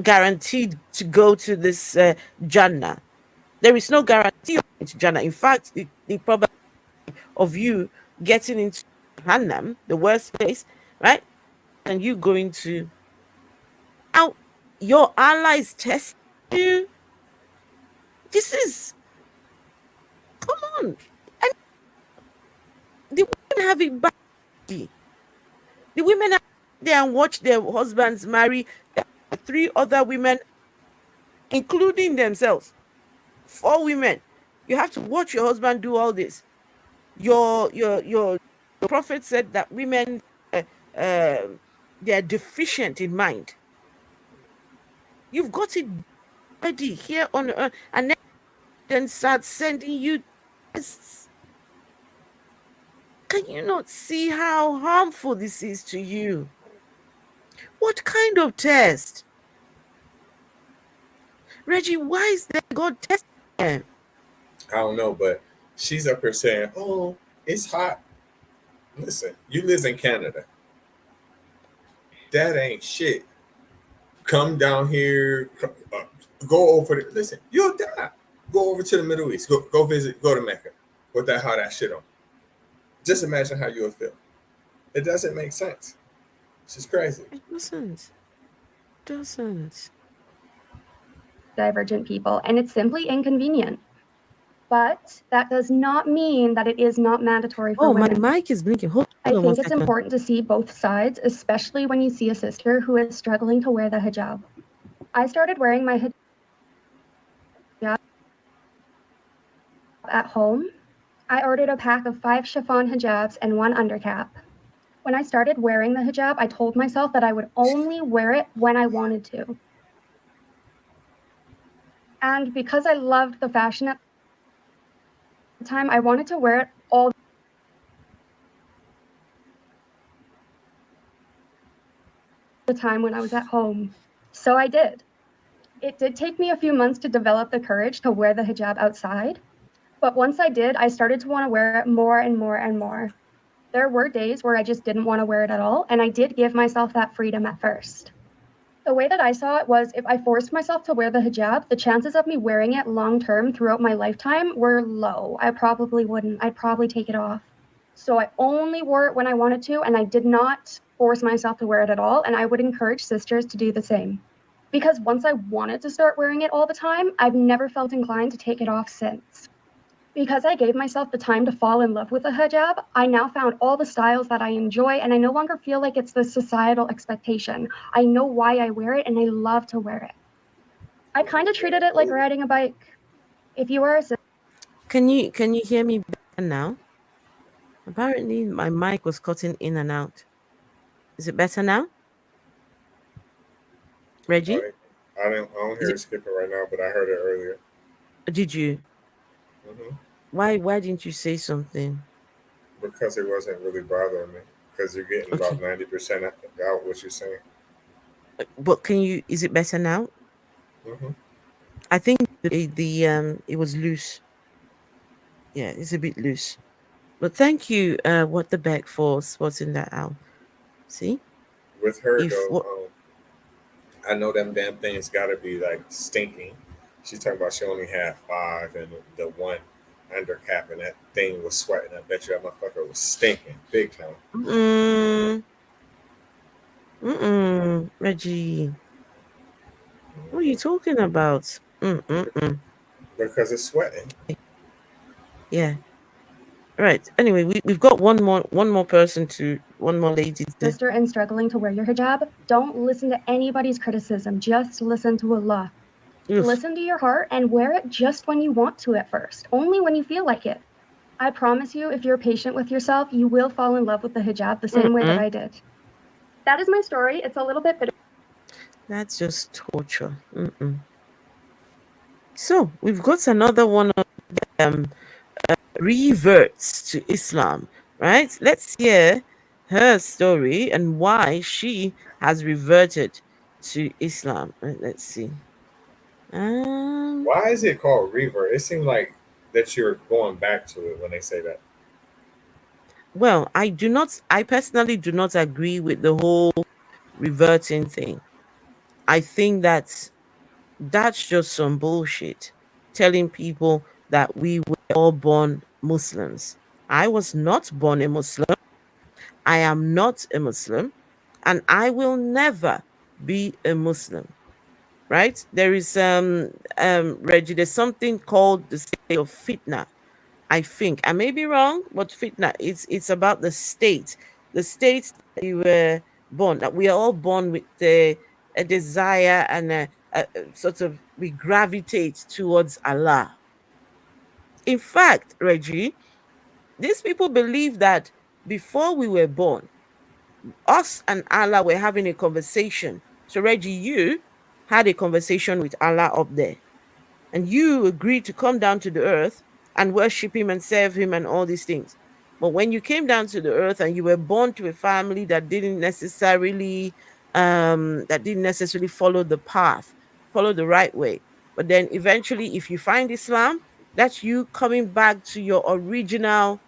guaranteed to go to this Jannah. There is no guarantee to Jannah. In fact, the probability of you getting into Jahannam, the worst place, right? And you going to now your allies test you. This is come on. And the women have it bad. The women are there and watch their husbands marry 3 other women, including themselves. 4 women. You have to watch your husband do all this. Your prophet said that women they are deficient in mind. You've got it ready here on earth, and then start sending you tests. Can you not see how harmful this is to you? What kind of test? Reggie, why is that God testing them? I don't know, but she's up here saying, "Oh, it's hot." Listen, you live in Canada. That ain't shit. Come down here, go over there. Listen, you'll die. Go over to the Middle East. Go visit. Go to Mecca with that hot ass shit on. Just imagine how you'll feel. It doesn't make sense. It's just crazy. It doesn't. Divergent people, and it's simply inconvenient. But that does not mean that it is not mandatory for women. Oh, my mic is blinking. Hold I on think it's important to see both sides, especially when you see a sister who is struggling to wear the hijab. I started wearing my hijab at home. I ordered a pack of 5 chiffon hijabs and 1 undercap. When I started wearing the hijab, I told myself that I would only wear it when I wanted to. And because I loved the fashion at the time, I wanted to wear it all the time when I was at home. So I did. It did take me a few months to develop the courage to wear the hijab outside. But once I did, I started to want to wear it more and more and more. There were days where I just didn't want to wear it at all, and I did give myself that freedom at first. The way that I saw it was, if I forced myself to wear the hijab, the chances of me wearing it long-term throughout my lifetime were low. I probably wouldn't. I'd probably take it off. So I only wore it when I wanted to, and I did not force myself to wear it at all, and I would encourage sisters to do the same. Because once I wanted to start wearing it all the time, I've never felt inclined to take it off since. Because I gave myself the time to fall in love with a hijab, I now found all the styles that I enjoy, and I no longer feel like it's the societal expectation. I know why I wear it, and I love to wear it. I kind of treated it like riding a bike. If you were a Can you hear me better now? Apparently my mic was cutting in and out. Is it better now? I, Reggie? I don't Is hear it, it skipping right now, but I heard it earlier. did you? Hmm. Why didn't you say something? Because it wasn't really bothering me. Because you're getting about Okay. 90% out what you're saying. But can you is it better now? Hmm. I think the it was loose. Yeah, it's a bit loose. But thank you, what the back for spotting that out. See? With her If though, what I know them damn things got to be like stinking. She's talking about she only had five and the one under cap, and that thing was sweating. I bet you that motherfucker was stinking big time. mm, Reggie, what are you Hmm. talking about? Because it's sweating. Yeah. Right. Anyway, we've got one more lady to sister and struggling to wear your hijab, don't listen to anybody's criticism. Just listen to Allah. oof. Listen to your heart and wear it just when you want to at first, only when you feel like it. I promise you, if you're patient with yourself, you will fall in love with the hijab the same way that Mm-mm. I did. That is my story. It's a little bit bitter. That's just torture. So we've got another one of them reverts to Islam, right? Let's hear her story and why she has reverted to Islam. Let's see. Um, Why is it called revert? It seems like that you're going back to it when they say that. well, I personally do not agree with the whole reverting thing. I think that's just some bullshit. Telling people that we were all born Muslims. I was not born a Muslim. I am not a Muslim, and I will never be a Muslim. Right? There is Reggie, there's something called the state of fitna. I think I may be wrong, but fitna it's about the state that you were born. That we are all born with a desire and sort of we gravitate towards Allah. In fact, Reggie, these people believe that before we were born, us and Allah were having a conversation. So, Reggie, you had a conversation with Allah up there, and you agreed to come down to the earth and worship Him and serve Him and all these things. But when you came down to the earth and you were born to a family that didn't necessarily follow the path, follow the right way. But then eventually, if you find Islam, that's you coming back to your original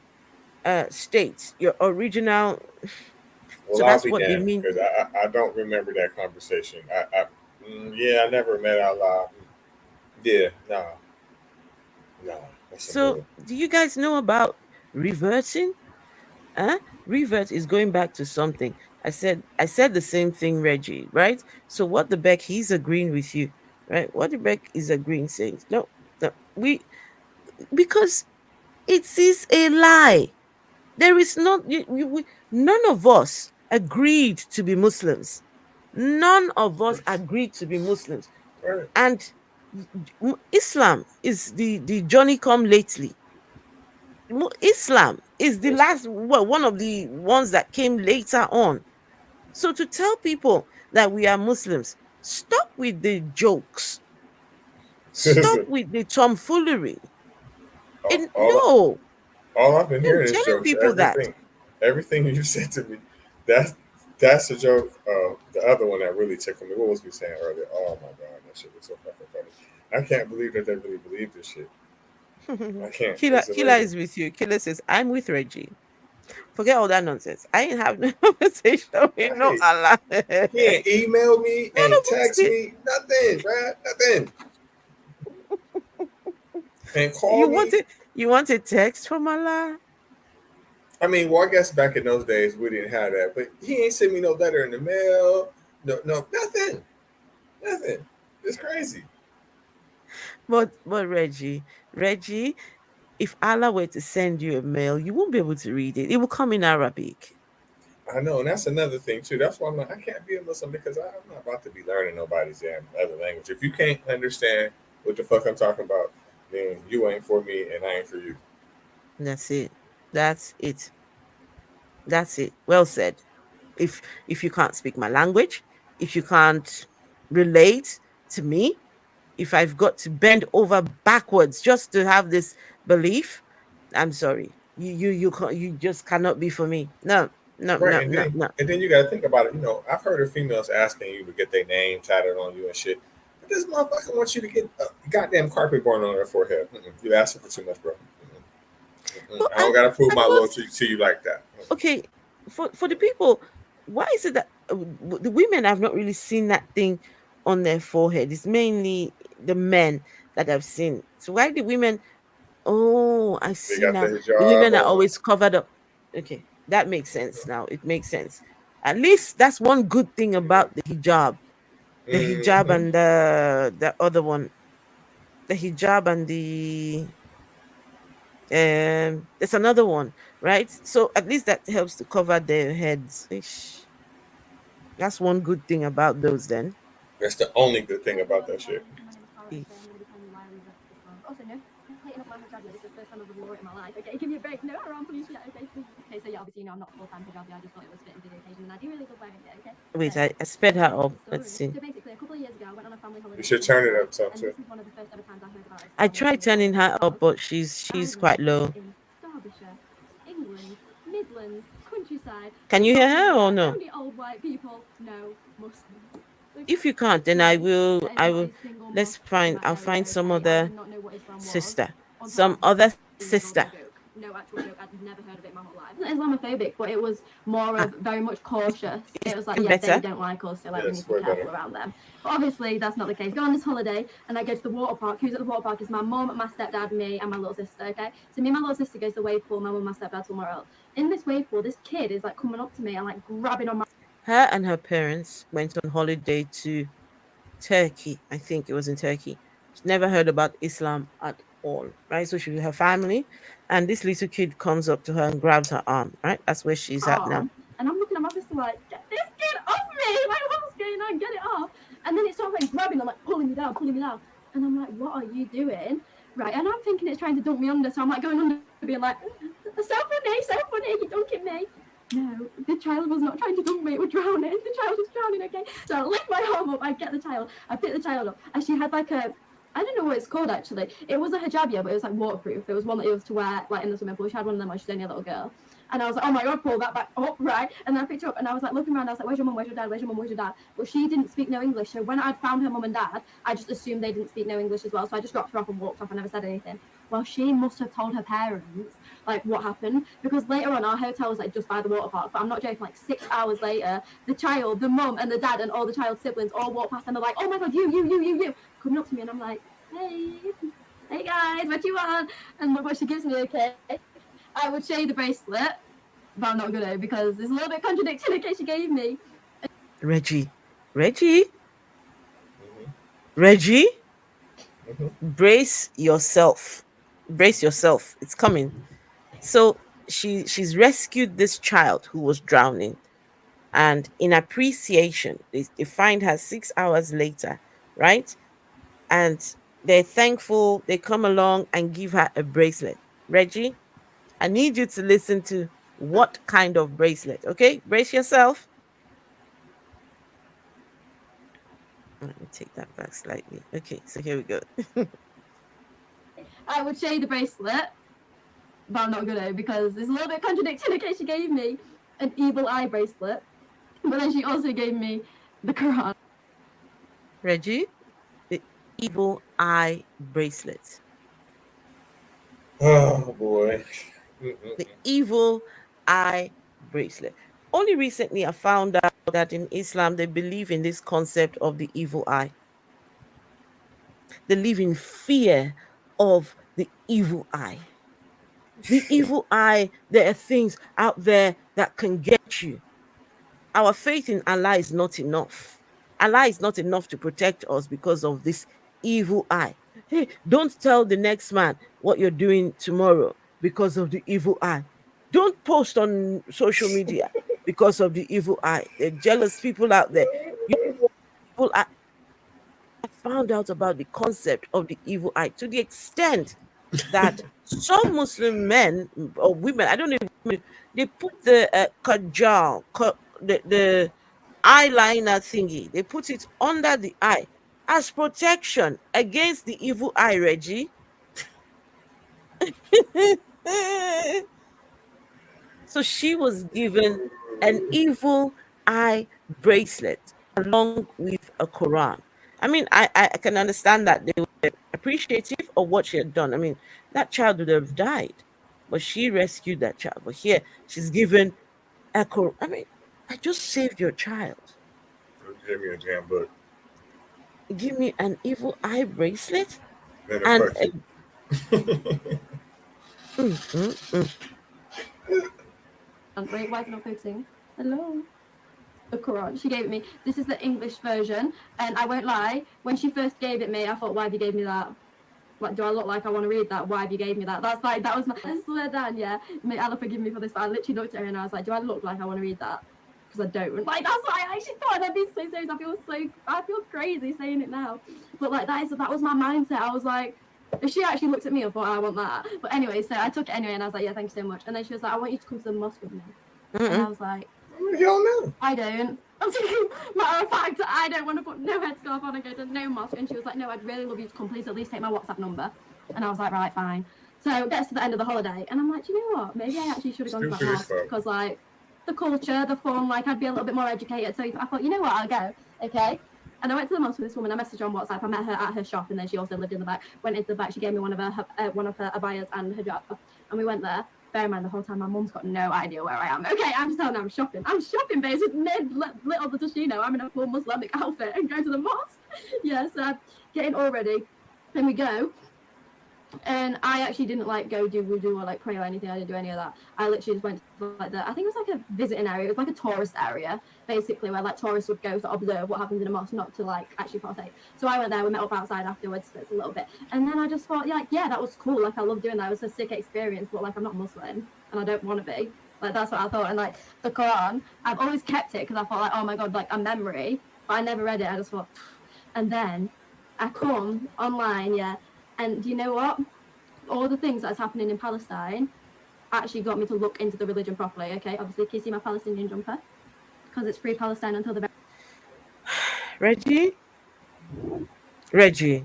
state, your original. So Well, I'll that's be what they damned mean. because I don't remember that conversation. Yeah, I never met Allah. Yeah, nah, that's some So bull. do you guys know about reverting? Huh? Revert is going back to something. I said the same thing, Reggie, right? So what the Beck he's agreeing with you, right? What the Beck is agreeing saying, no, no, we because it is a lie. There is not none of us agreed to be Muslims. None of us agreed to be Muslims. Right. And Islam is the Johnny come lately. Islam is the Yes. last, well, one of the ones that came later on. So to tell people that we are Muslims, stop with the jokes, stop Listen, with the tomfoolery. all, And all no, all I've been I'm hearing is telling jokes. people that. Everything you said to me, that's that's a joke. The other one that really tickled me. What was we saying earlier? Oh my god, that shit was so fucking funny. I can't believe that they really believe this shit. I can't. It's Killer amazing. is with you. Killer says, I'm with Reggie. Forget all that nonsense. I ain't have no conversation with no Right. Allah. He ain't emailed me, None ain't of us text did. me, nothing, bruh, nothing. Ain't call You me. wanted you want a text from Allah? I mean, well, I guess back in those days we didn't have that, but he ain't sent me no letter in the mail. No, nothing, nothing. It's crazy. But Reggie, If Allah were to send you a mail, you won't be able to read it. It will come in Arabic. I know, and that's another thing too. That's why I'm like, I can't be a Muslim because I'm not about to be learning nobody's damn other language. If you can't understand what the fuck I'm talking about, then you ain't for me and I ain't for you. That's it. That's it. That's it. Well said. If you can't speak my language, if you can't relate to me, if I've got to bend over backwards just to have this belief, I'm sorry. You just cannot be for me. No, no, Right, no, and no, then no. and then you got to think about it. You know, I've heard of females asking you to get their name tatted on you and shit. But this motherfucker wants you to get a goddamn carpet born on their forehead. You asking for too much, bro. But I don't got to prove I my thought, loyalty to you like that. okay, for the people, why is it that the women have not really seen that thing on their forehead? It's mainly the men that I've seen. So why the women? Oh, I They see got the now. The hijab women are on. always covered up. Okay, that makes sense now. It makes sense. At least that's one good thing about the hijab. The hijab Mm-hmm. and the other one. The hijab and the there's another one, right? So at least that helps to cover their heads. Ish. That's one good thing about those then. That's the only good thing about that shit. My name is Cara. Eh. Today I'm going to be telling you why I reverted Islam. Also, no hating up my hijab yet. This is the first time I've wore it in my life. Okay, give me a break. No haram, please. Yeah, okay, please. Okay, so yeah, obviously, you know, I'm not full time hijabi. I just thought it was fitting for the occasion, and I do really love wearing it. Okay. Wait, So I sped her this is up. the Let's story. see. So basically, a couple of years ago, I went on a family You holiday should in turn it Dubai, up some and too. this is one of the first ever times I heard about I Islam was tried really cool turning her up, because but I she's quite live low. in Derbyshire, England, Midlands, countryside, Can with you hear lots of her or hijab, no? only old white people, no Muslims. Okay, If you can't, then I no, will. there is I not will. a single Let's mosque in find. my I'll area. find some Okay, I other did not know what Islam was sister. until Some after other 2 years old. sister. No joke, no actual joke. I'd never heard of it my whole life. It wasn't Islamophobic, but it was more Ah, of very much cautious. is It was like, it yeah, they better? don't like us, so like we need Yes, to be way careful better. around them. But obviously, that's not the case. Go on this holiday, and I go to the water park. Who's at the water park? Is my mom, my stepdad, me, and my little sister. Okay, so me and my little sister goes to the wave pool. My mom, my stepdad somewhere else. In this wave pool, this kid is like coming up to me and like grabbing on my. Her and her parents went on holiday to Turkey. I think it was in Turkey. She never heard about Islam at all, right? So she with her family, and this little kid comes up to her and grabs her arm, right? That's where she's at now. Arm, and I'm looking at my sister like, get this kid off me! Like, what's going on? Get it off! And then it starts like grabbing, I'm like pulling me down, and I'm like, what are you doing? Right, and I'm thinking it's trying to dunk me under, so I'm like going under, being like, so funny, you're dunking me. No, the child was not trying to dunk me, it was drowning. The child was drowning, okay? So I lift my arm up, I get the child, I pick the child up, and she had like a, I don't know what it's called actually. It was a hijab, yeah, but it was like waterproof. It was one that it was to wear like in the swimming pool. She had one of them when she was only a little girl. And I was like, oh my God, pull that back up, right? And then I picked her up and I was like looking around, I was like, where's your mum, where's your dad, where's your mum, where's your dad? But she didn't speak no English. So when I'd found her mum and dad, I just assumed they didn't speak no English as well. So I just dropped her off and walked off and never said anything. Well, she must have told her parents like what happened, because later on our hotel was like just by the water park. But I'm not joking, like 6 hours later, the child, the mum and the dad and all the child's siblings all walk past and they're like, oh my God, you, coming up to me, and I'm like, hey guys, what you want? And look what she gives me, okay? I would show you the bracelet, but I'm not gonna because it's a little bit contradicting in case she gave me. Reggie, Reggie, Mm-hmm. Reggie, Mm-hmm. brace yourself. Brace yourself. It's coming. So she's rescued this child who was drowning, and in appreciation, they find her 6 hours later, right? And they're thankful. They come along and give her a bracelet. Reggie, I need you to listen to what kind of bracelet. Okay, brace yourself. Let me take that back slightly. Okay, so here we go. I would show you the bracelet, but I'm not gonna because it's a little bit contradicting in case she gave me an evil eye bracelet, but then she also gave me the Quran. Reggie, the evil eye bracelet. Oh boy. The Mm-mm-mm. evil eye bracelet. Only recently I found out that in Islam they believe in this concept of the evil eye. They live in fear of the evil eye. The evil eye, there are things out there that can get you. Our faith in Allah is not enough. Allah is not enough to protect us because of this evil eye. Hey, don't tell the next man what you're doing tomorrow because of the evil eye. Don't post on social media because of the evil eye. There are jealous people out there. You know, people I found out about the concept of the evil eye to the extent that some Muslim men or women, I don't know, they put the kajal, the eyeliner thingy, they put it under the eye as protection against the evil eye, Reggie. So she was given an evil eye bracelet along with a Quran. I mean, I can understand that they were appreciative of what she had done. I mean, that child would have died, but she rescued that child. But here, she's given a Quran. I mean, I just saved your child. Give me a damn book. Give me an evil eye bracelet Then it and fuck you. mm, mm, mm. Wait, why is it not focusing? Hello. The Quran. She gave it me. This is the English version, and I won't lie. When she first gave it me, I thought, "Why have you gave me that? Like, do I look like I want to read that? Why have you gave me that?" That's like that was my. I swear down, yeah. May Allah forgive me for this, but I literally looked at her and I was like, "Do I look like I want to read that?" Because I don't. Like that's why I actually thought I'd be so serious. I feel crazy saying it now, but like that was my mindset. I was like. If she actually looked at me and thought, I want that. But anyway, so I took it anyway and I was like, yeah, thank you so much. And then she was like, I want you to come to the mosque with me. And I was like, You don't know. I don't. I'm thinking, matter of fact, I don't want to put no headscarf on and go to no mosque. And she was like, no, I'd really love you to come. Please at least take my WhatsApp number. And I was like, right, fine. So it gets to the end of the holiday. And I'm like, do you know what? Maybe I actually should have gone to that mosque. Because, like, the culture, the fun, like, I'd be a little bit more educated. So I thought, you know what? I'll go. Okay. And I went to the mosque with this woman. I messaged her on WhatsApp. I met her at her shop, and then she also lived in the back. Went into the back. She gave me one of her abayas and hijab, and we went there. Bear in mind, the whole time my mum's got no idea where I am. Okay, I'm just telling her I'm shopping. I'm shopping, basically. Little does she know I'm in a full Islamic outfit and going to the mosque. Yeah, so getting all ready. Then we go. And I actually didn't like go do wudu or like pray or anything. I didn't do any of that. I literally just went to like I think it was like a visiting area. It was like a tourist area, basically, where like tourists would go to observe what happens in a mosque, not to like actually partake. So I went there. We met up outside afterwards for a little bit, and then I just thought, yeah, that was cool. Like I love doing that. It was a sick experience, but like I'm not Muslim and I don't want to be. Like that's what I thought. And like the Quran, I've always kept it because I thought like, oh my god, like a memory. But I never read it. I just thought, and then I come online, yeah. And do you know what? All the things that's happening in Palestine actually got me to look into the religion properly. Okay, obviously, can you see my Palestinian jumper? Because it's free Palestine until the Reggie? Reggie.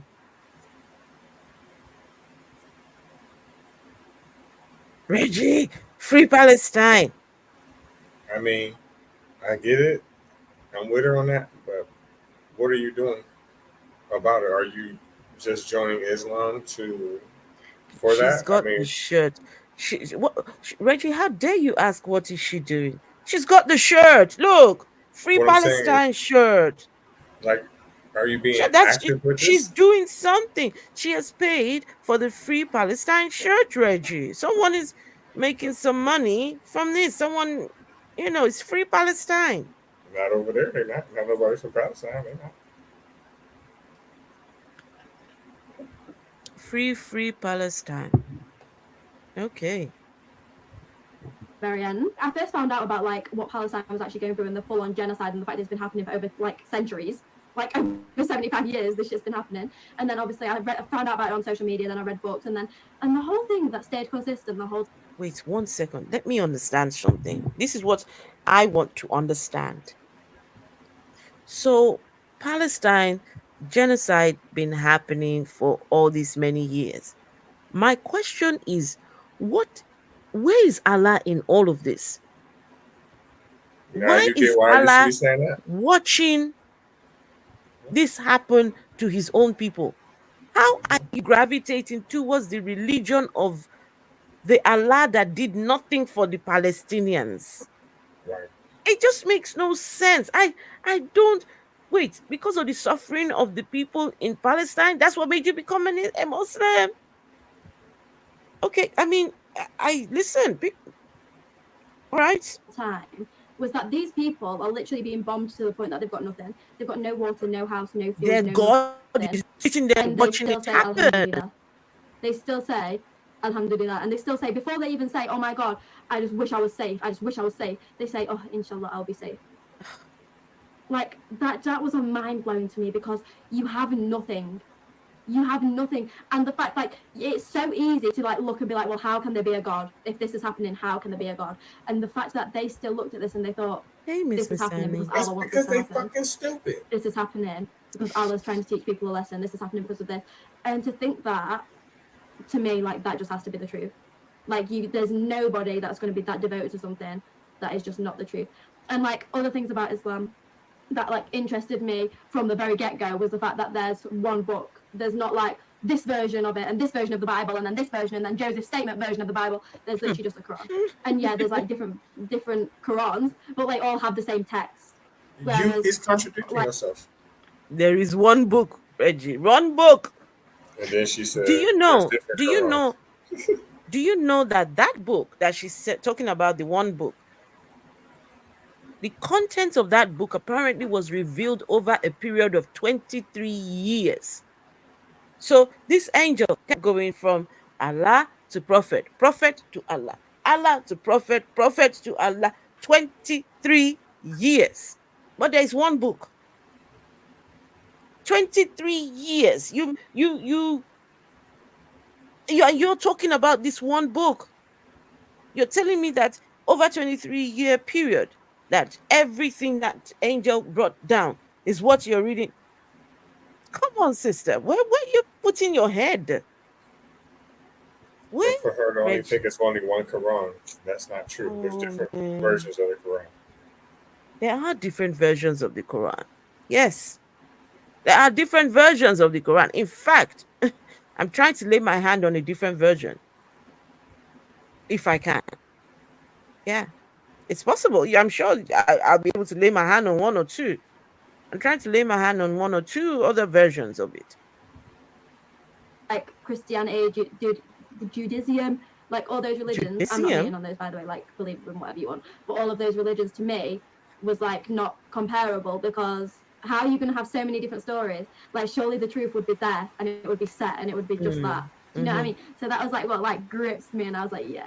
Reggie, free Palestine. I mean, I get it. I'm with her on that. But what are you doing about it? Are you just joining Islam for She's that? I got the mean, shirt. Reggie, how dare you ask what is she doing? She's got the shirt. Look, free what I'm saying is, Palestine shirt. like, are you being That's active with she's this? doing something. She has paid for the free Palestine shirt, Reggie. Someone is making some money from this. Someone, it's free Palestine. Not over there. They're not. Not nobody from Palestine. They're not. Free Palestine. Okay. very end. I first found out about like what Palestine was actually going through and the full-on genocide and the fact it's been happening for over like centuries. Like over 75 years, this shit's been happening. And then obviously I found out about it on social media, then I read books, and the whole thing that stayed consistent the whole. Wait 1 second. Let me understand something. This is what I want to understand. So, Palestine genocide been happening for all these many years. My question is, what where is Allah in all of this? Now Why you get is why I used to be Allah saying that. watching this happen to his own people? How are you gravitating towards the religion of the Allah that did nothing for the Palestinians? Right. It just makes no sense. I don't wait because of the suffering of the people in Palestine. That's what made you become a Muslim. Okay, I mean, I listen, right? Time was that these people are literally being bombed to the point that they've got nothing. They've got no water, no house, no food, Their no God nothing. is sitting there and they watching still it say happen. Alhamdulillah. They still say Alhamdulillah, and they still say, before they even say, oh my God, I just wish I was safe, I just wish I was safe, they say, oh, inshallah, I'll be safe. Like, that was a mind blowing to me, because you have nothing. You have nothing. And the fact, like, it's so easy to like look and be like, well, how can there be a God? If this is happening, how can there be a God? And the fact that they still looked at this and they thought, Hey, Miss this is happening because Misani. That's Allah wants this because to they happen. fucking stupid. This is happening because Allah's trying to teach people a lesson. This is happening because of this. And to think that, to me, like, that just has to be the truth. Like, there's nobody that's going to be that devoted to something that is just not the truth. And like other things about Islam that like interested me from the very get-go was the fact that there's one book. There's not like this version of it and this version of the Bible and then this version and then Joseph's statement version of the Bible. There's literally just a Quran. And yeah, there's like different Qurans, but they all have the same text. Whereas, It's contradicting like, yourself. There is one book, Reggie. One book. And then she said, Do you "There's know? different Do you Qurans." know? Do you know that book that she's talking about, the one book, the content of that book apparently was revealed over a period of 23 years. So this angel kept going from Allah to prophet, prophet to Allah, Allah to prophet, prophet to Allah, 23 years. But there is one book. 23 years. You're talking about this one book. You're telling me that over 23-year period, that everything that angel brought down is what you're reading. Come on, sister. Where you putting your head? Where? But for her to only Reg? think it's only one Quran, that's not true. There's different man. versions of the Quran. There are different versions of the Quran. Yes. There are different versions of the Quran. In fact, I'm trying to lay my hand on a different version. If I can. Yeah. It's possible. Yeah, I'm sure I'll be able to lay my hand on one or two. I'm trying to lay my hand on one or two other versions of it. like Christianity, Judaism, like all those religions. I'm not Judaism? hating on those, by the way, like believe them whatever you want. But all of those religions to me was like not comparable, because how are you going to have so many different stories? Like, surely the truth would be there and it would be set and it would be just that. Do you know what I mean? So that was like what like grips me, and I was like, yeah.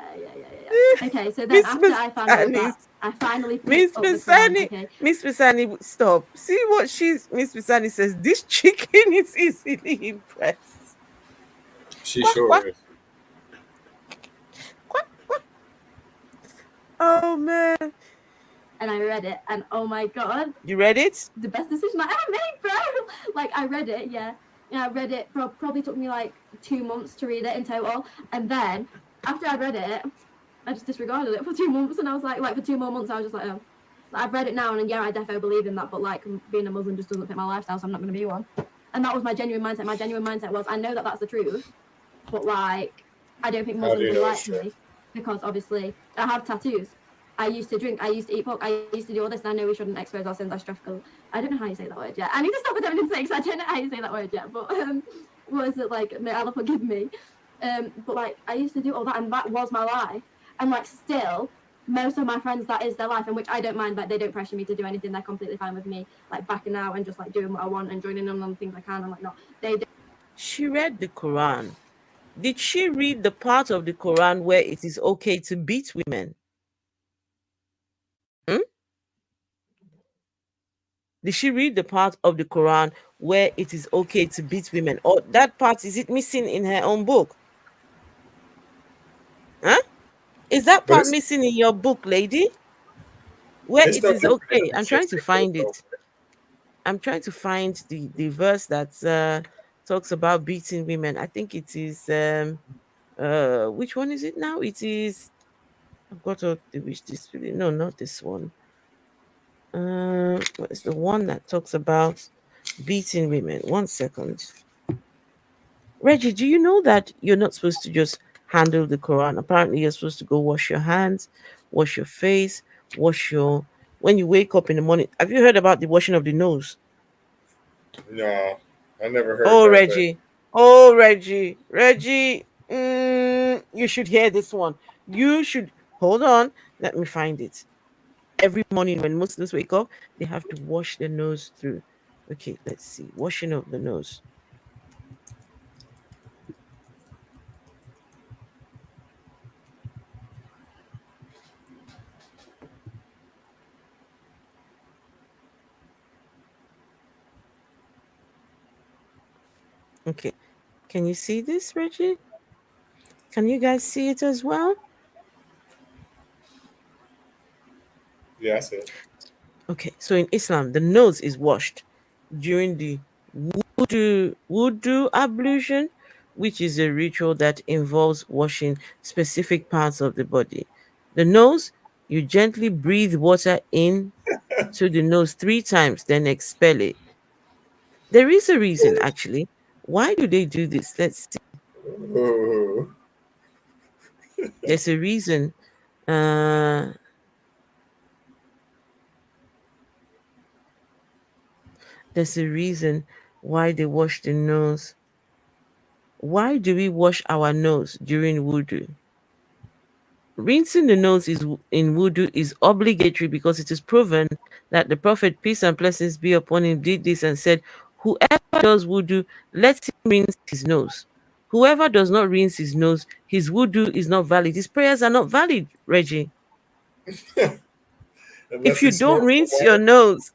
Okay, so then Miss after I found out Misani. that, I finally Miss picked up the Quran. Misani, Okay, Miss Misani, stop. See what Miss Misani says. This chicken is easily impressed. She Quack, sure quack. is. Quack, quack. Oh man. and I read it, and oh my God, You read it? the best decision I ever made, bro. Like, I read it, yeah, I read it. Probably took me like 2 months to read it in total, and then after I read it, I just disregarded it for 2 months, and I was like for 2 more months, I was just like, oh, I've read it now, and yeah, I definitely believe in that, but like being a Muslim just doesn't fit my lifestyle, so I'm not going to be one. And that was my genuine mindset. My genuine mindset was, I know that that's the truth, but like, I don't think Muslims will like me, because obviously I have tattoos. I used to drink, I used to eat pork, I used to do all this, and I know we shouldn't expose our sins. I don't know how you say that word yet. I need to stop attempting to say, because I don't know how you say that word yet. But what is it like? May Allah forgive me. But like, I used to do all that, and that was my life. And like, still, most of my friends, that is their life, and which I don't mind. Like, they don't pressure me to do anything. They're completely fine with me, like backing out and just like doing what I want and joining in on the things I can, and like not. They don't. She read the Quran. Did she read the part of the Quran where it is okay to beat women? Did she read the part of the Quran where it is okay to beat women? Or that part, is it missing in her own book? Huh? Is that part missing in your book, lady? Where it is okay. I'm trying to find it. I'm trying to find the verse that talks about beating women. I think it is which one is it now? It is, I've got to which this really, no, not this one. It's the one that talks about beating women. 1 second. Reggie, do you know that you're not supposed to just handle the Quran? Apparently, you're supposed to go wash your hands, wash your face, when you wake up in the morning. Have you heard about the washing of the nose? No, I never heard. Oh, Reggie. Oh, Reggie. Reggie, you should hear this one. You should hold on. Let me find it. Every morning when Muslims wake up, they have to wash their nose through. Okay, let's see. Washing of the nose. Okay. Can you see this, Reggie? Can you guys see it as well? Yeah, I said. Okay. So in Islam, the nose is washed during the wudu ablution, which is a ritual that involves washing specific parts of the body. The nose, you gently breathe water in to the nose 3 times, then expel it. There is a reason, actually. Why do they do this? Let's see. Oh, There's a reason. Uh, there's a reason why they wash the nose. Why do we wash our nose during wudu? Rinsing the nose in wudu is obligatory because it is proven that the Prophet, peace and blessings be upon him, did this and said, whoever does wudu, let him rinse his nose. Whoever does not rinse his nose, his wudu is not valid. His prayers are not valid, Reggie. If unless he you don't snorts the rinse your water. nose,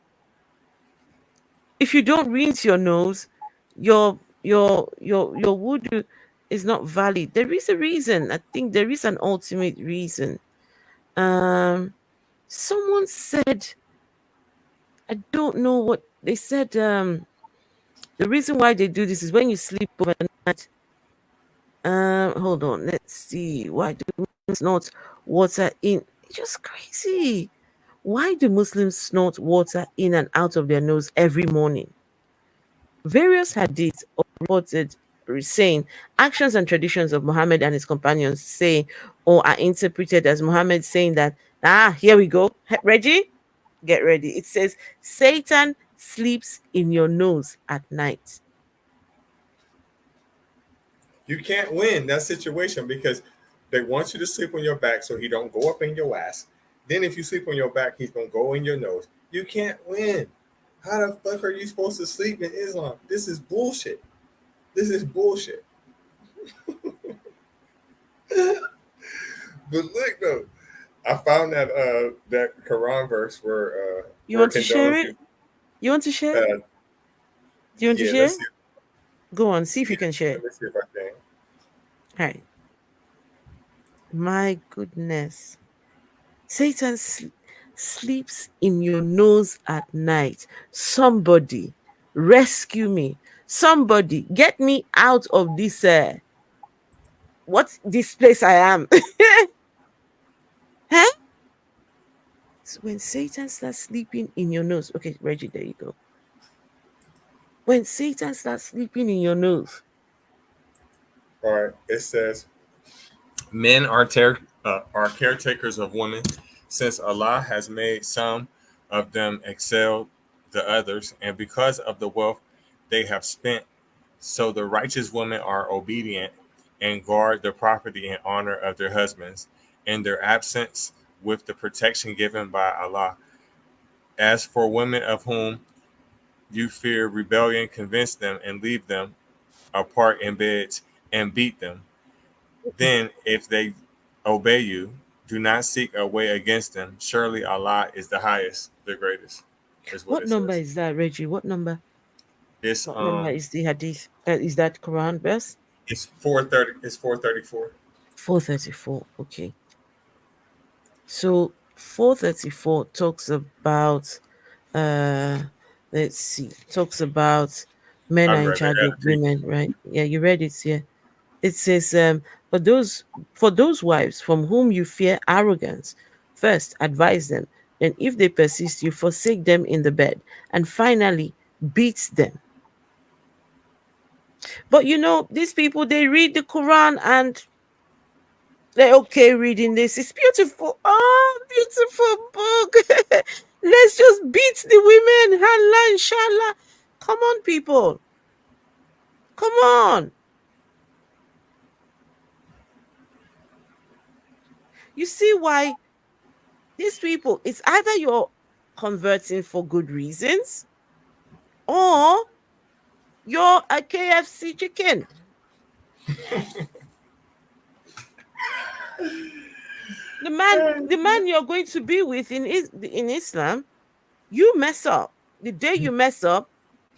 if you don't rinse your nose, your wudu is not valid. There is a reason. I think there is an ultimate reason. Um Someone said, I don't know what they said. The reason why they do this is when you sleep overnight. Hold on, let's see. Why do Muslims snort water in? It's just crazy. Why do Muslims snort water in and out of their nose every morning? Various hadiths are reported saying actions and traditions of Muhammad and his companions say or are interpreted as Muhammad saying that, here we go. Reggie, get ready. It says, Satan sleeps in your nose at night. You can't win that situation because they want you to sleep on your back so he don't go up in your ass. Then if you sleep on your back, he's gonna go in your nose. You can't win. How the fuck are you supposed to sleep in Islam? This is bullshit. This is bullshit. But look though, I found that Quran verse You where want it to share condones it? you. You want to share? Uh, Do you want to yeah, share? let's see. Go on, see if Yeah, you can share. let me see if I can. All right. My goodness. Satan sleeps in your nose at night. Somebody rescue me. Somebody get me out of this what this place I am. Huh? So when Satan starts sleeping in your nose, okay, Reggie, there you go. When Satan starts sleeping in your nose, All right, it says men are caretakers of women, since Allah has made some of them excel the others, and because of the wealth they have spent. So the righteous women are obedient and guard the property and honor of their husbands in their absence with the protection given by Allah. As for women of whom you fear rebellion, convince them and leave them apart in beds and beat them. Then, if they obey you, do not seek a way against them. Surely Allah is the highest, the greatest, is what what it number says. is that, Reggie? What number? It's What number is the hadith? Is that Quran verse? it's 430. It's 434. 434. Okay. So 434 talks about uh let's see, talks about men I'd are in rather charge add of it to you. women, right? Yeah, you read it, yeah. It says, for those wives from whom you fear arrogance, first advise them, then if they persist, you forsake them in the bed, and finally beat them. But these people, they read the Quran and they're okay reading this. It's beautiful. Oh, beautiful book. Let's just beat the women. Allah, inshallah. Come on, people. Come on. You see why these people, it's either you're converting for good reasons or you're a KFC chicken. The man you're going to be with in Islam, you mess up. The day you mess up,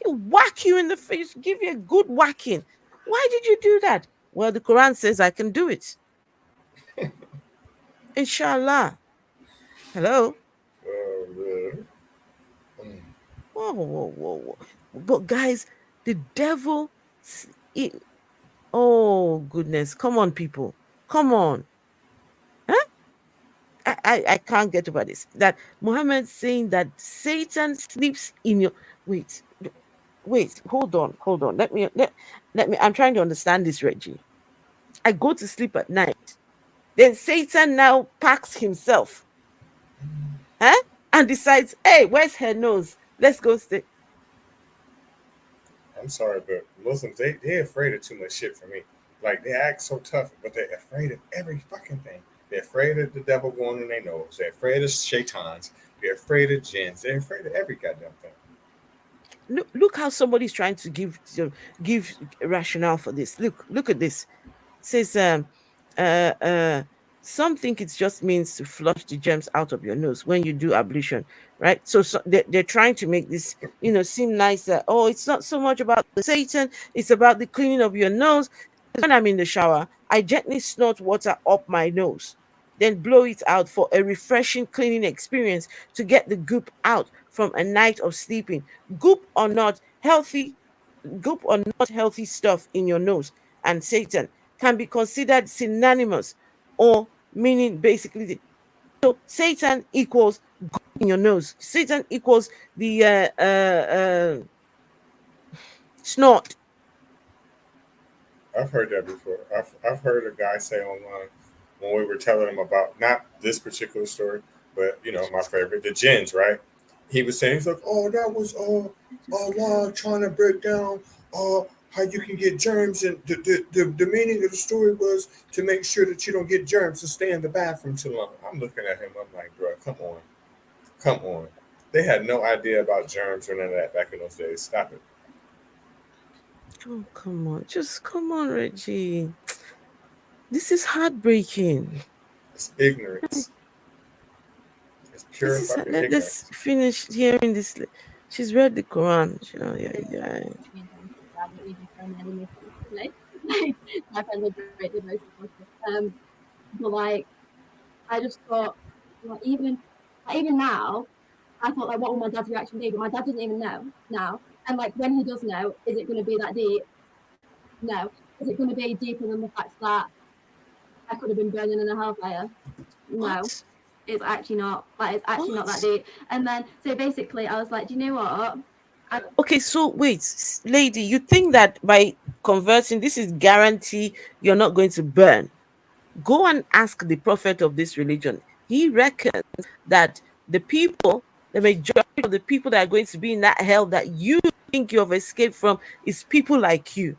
He'll whack you in the face, give you a good whacking. Why did you do that? Well, the Quran says I can do it. Inshallah. Hello? Man. Whoa, whoa, whoa, whoa. But guys, the devil, s- it, oh goodness, come on, people. Come on. Huh? I can't get over this. That Muhammad saying that Satan sleeps in your wait, wait, hold on. Let me I'm trying to understand this, Reggie. I go to sleep at night. Then Satan now packs himself, huh? And decides, hey, where's her nose? Let's go stay. I'm sorry, but Muslims, they're afraid of too much shit for me. Like, they act so tough, but they're afraid of every fucking thing. They're afraid of the devil going in their nose. They're afraid of shaitans. They're afraid of jinns. They're afraid of every goddamn thing. Look how somebody's trying to give rationale for this. Look at this. Says uh uh some think it just means to flush the germs out of your nose when you do ablution, right? So they're trying to make this, seem nicer. Oh, it's not so much about the Satan, it's about the cleaning of your nose. When I'm in the shower, I gently snort water up my nose, then blow it out for a refreshing cleaning experience to get the goop out from a night of sleeping. Goop or not, healthy stuff in your nose and Satan can be considered synonymous, or meaning basically so Satan equals in your nose. Satan equals the snort. I've heard that before. I've heard a guy say online when we were telling him about not this particular story, but my favorite, the jinns, right? He was saying, he's like, oh, that was Allah trying to break down how you can get germs, and the meaning of the story was to make sure that you don't get germs to stay in the bathroom too long. I'm looking at him, I'm like, bro, come on. They had no idea about germs or none of that back in those days. Stop it. Oh, come on. Just come on, Reggie. This is heartbreaking. It's ignorance. It's pure fucking Let's ignorance. finish hearing this. She's read the Quran. Oh, yeah, yeah. My friends are great, they're very supportive. But like, I just thought, like, even now, I thought like, what will my dad's reaction be? But my dad doesn't even know now. And like, when he does know, is it going to be that deep? No. Is it going to be deeper than the fact that I could have been burning in a hellfire? No. What? It's actually not. Like, it's actually not that What? deep. And then, so basically, I was like, do you know what? Okay, so wait, lady, you think that by converting, this is guarantee you're not going to burn? Go and ask the prophet of this religion. He reckons that the majority of the people that are going to be in that hell that you think you have escaped from is people like you.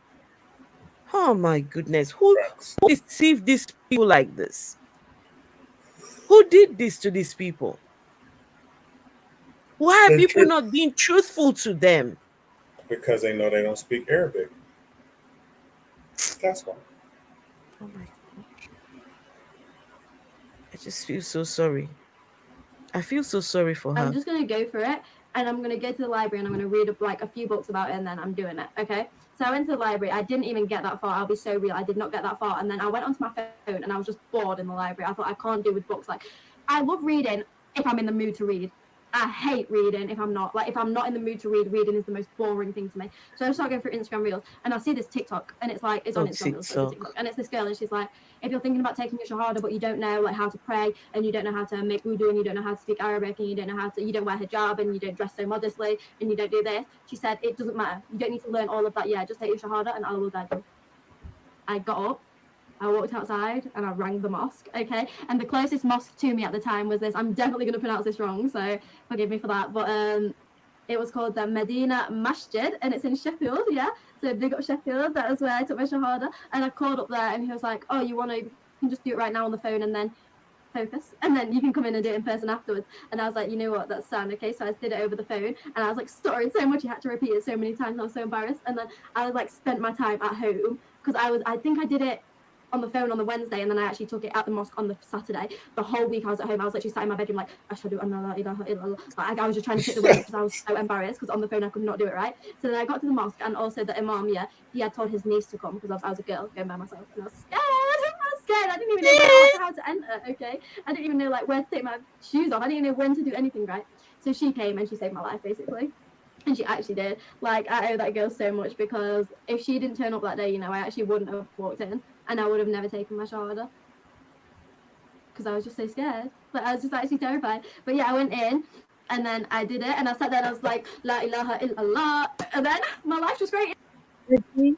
Oh my goodness. Facts. Who deceived these people like this? Who did this to these people? Why are They people trick not being truthful to them? because they know they don't speak Arabic. That's why. Oh my God. I just feel so sorry. I feel so sorry for I'm her. just going to go for it, and I'm going to go to the library and I'm going to read like a few books about it, and then I'm doing it. Okay. So I went to the library. I didn't even get that far. I'll be so real. I did not get that far. And then I went onto my phone and I was just bored in the library. I thought, I can't do with books. Like, I love reading if I'm in the mood to read. I hate reading if I'm not. Like, if I'm not in the mood to read, reading is the most boring thing to me. So I start going through Instagram Reels, and I see this TikTok, and it's like, it's on Instagram Reels, so it's a TikTok, and it's this girl, and she's like, if you're thinking about taking a shahada, but you don't know like how to pray, and you don't know how to make wudu, and you don't know how to speak Arabic, and you don't wear hijab, and you don't dress so modestly, and you don't do this, she said, it doesn't matter. You don't need to learn all of that. Yeah, just take your shahada, and Allah will guide you. I got up, I walked outside and I rang the mosque, okay? And the closest mosque to me at the time was this. I'm definitely going to pronounce this wrong, so forgive me for that. But it was called the Medina Masjid, and it's in Sheffield, yeah? So big up Sheffield, that was where I took my shahada. And I called up there and he was like, oh, you can just do it right now on the phone and then focus, and then you can come in and do it in person afterwards. And I was like, you know what, that's sound, okay? So I did it over the phone, and I was like stuttering so much, you had to repeat it so many times. I was so embarrassed. And then I like spent my time at home, because I think I did it on the phone on the Wednesday, and then I actually took it at the mosque on the Saturday. The whole week I was at home, I was literally sat in my bedroom like, Ashhadu an la ilaha illallah. Like, I was just trying to pick the words up because I was so embarrassed because on the phone I could not do it right. So then I got to the mosque, and also the imam, yeah, he had told his niece to come because I was a girl going by myself, and I was scared. I was scared. I didn't even know how to enter. Okay, I didn't even know like where to take my shoes off. I didn't even know when to do anything right. So she came and she saved my life basically. And she actually did. Like, I owe that girl so much because if she didn't turn up that day, you know, I actually wouldn't have walked in and I would have never taken my shahada because I was just so scared. Like, I was just actually terrified. But yeah, I went in and then I did it and I sat there and I was like, La ilaha illallah. And then my life was great. Ricky,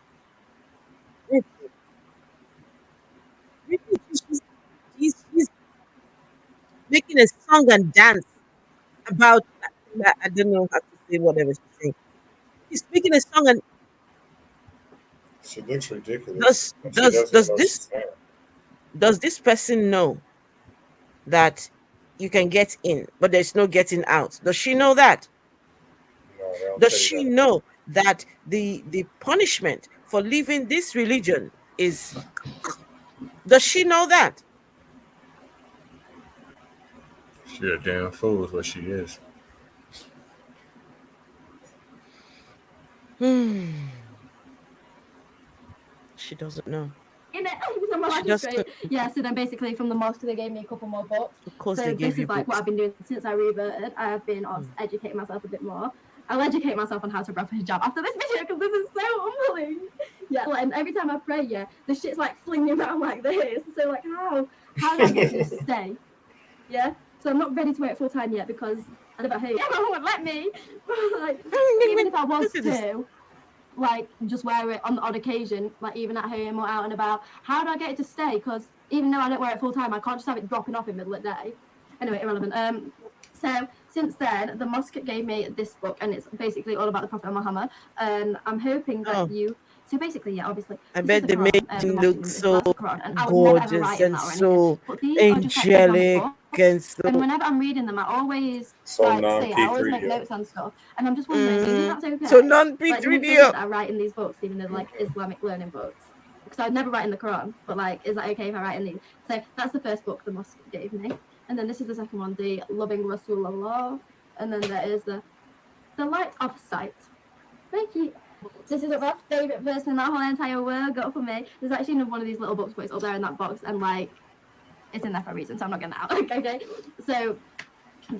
she's making a song and dance about, I don't know how to say whatever she's saying. She's making a song, and She looks ridiculous, does and she does doesn't does know she's this saying. does this person know that you can get in, but there's no getting out? Does she know that? No, they don't Does tell you she that. know that the punishment for leaving this religion is? Does she know that? She a damn fool is what she is. Hmm. She doesn't know. In it, so my She life was just, great. Yeah, so then basically from the mosque they gave me a couple more books. of course, So they this gave you is like what books. I've been doing since I reverted. I have been educating myself a bit more. I'll educate myself on how to wrap a hijab after this video because this is so humbling. Yeah, like, and every time I pray, yeah, the shit's like flinging around like this. So like, how do I get it to stay? Yeah. So I'm not ready to wear it full time yet because I live at home. Everyone would let me. Like, even if I was to, like, just wear it on the odd occasion, like even at home or out and about. How do I get it to stay? Because even though I don't wear it full time, I can't just have it dropping off in the middle of the day. Anyway, irrelevant. So since then, the mosque gave me this book, and it's basically all about the Prophet Muhammad. And I'm hoping that Oh, you. So basically, yeah, obviously, I this is bet the they made Quran. The him mosque look is so that's the Quran, and I would never ever gorgeous write in and that or anything. so But these are just like Islamic angelic and books, so. and whenever I'm reading them, I always So like non say I always make P3, notes and stuff. And I'm just wondering, do you think Mm, that's okay? so non Like, do you think it's P3D okay up. that I write in these books, even though like Islamic learning books? Because I'd never write in the Quran, but like, is that okay if I write in these? So that's the first book the mosque gave me, and then this is the second one, the Loving Rasulullah, and then there is the Light of Sight. Thank you. This is my favorite person in that whole entire world got for me. There's actually another one of these little books, but it's up there in that box, and like, it's in there for a reason, so I'm not getting that out. Okay, so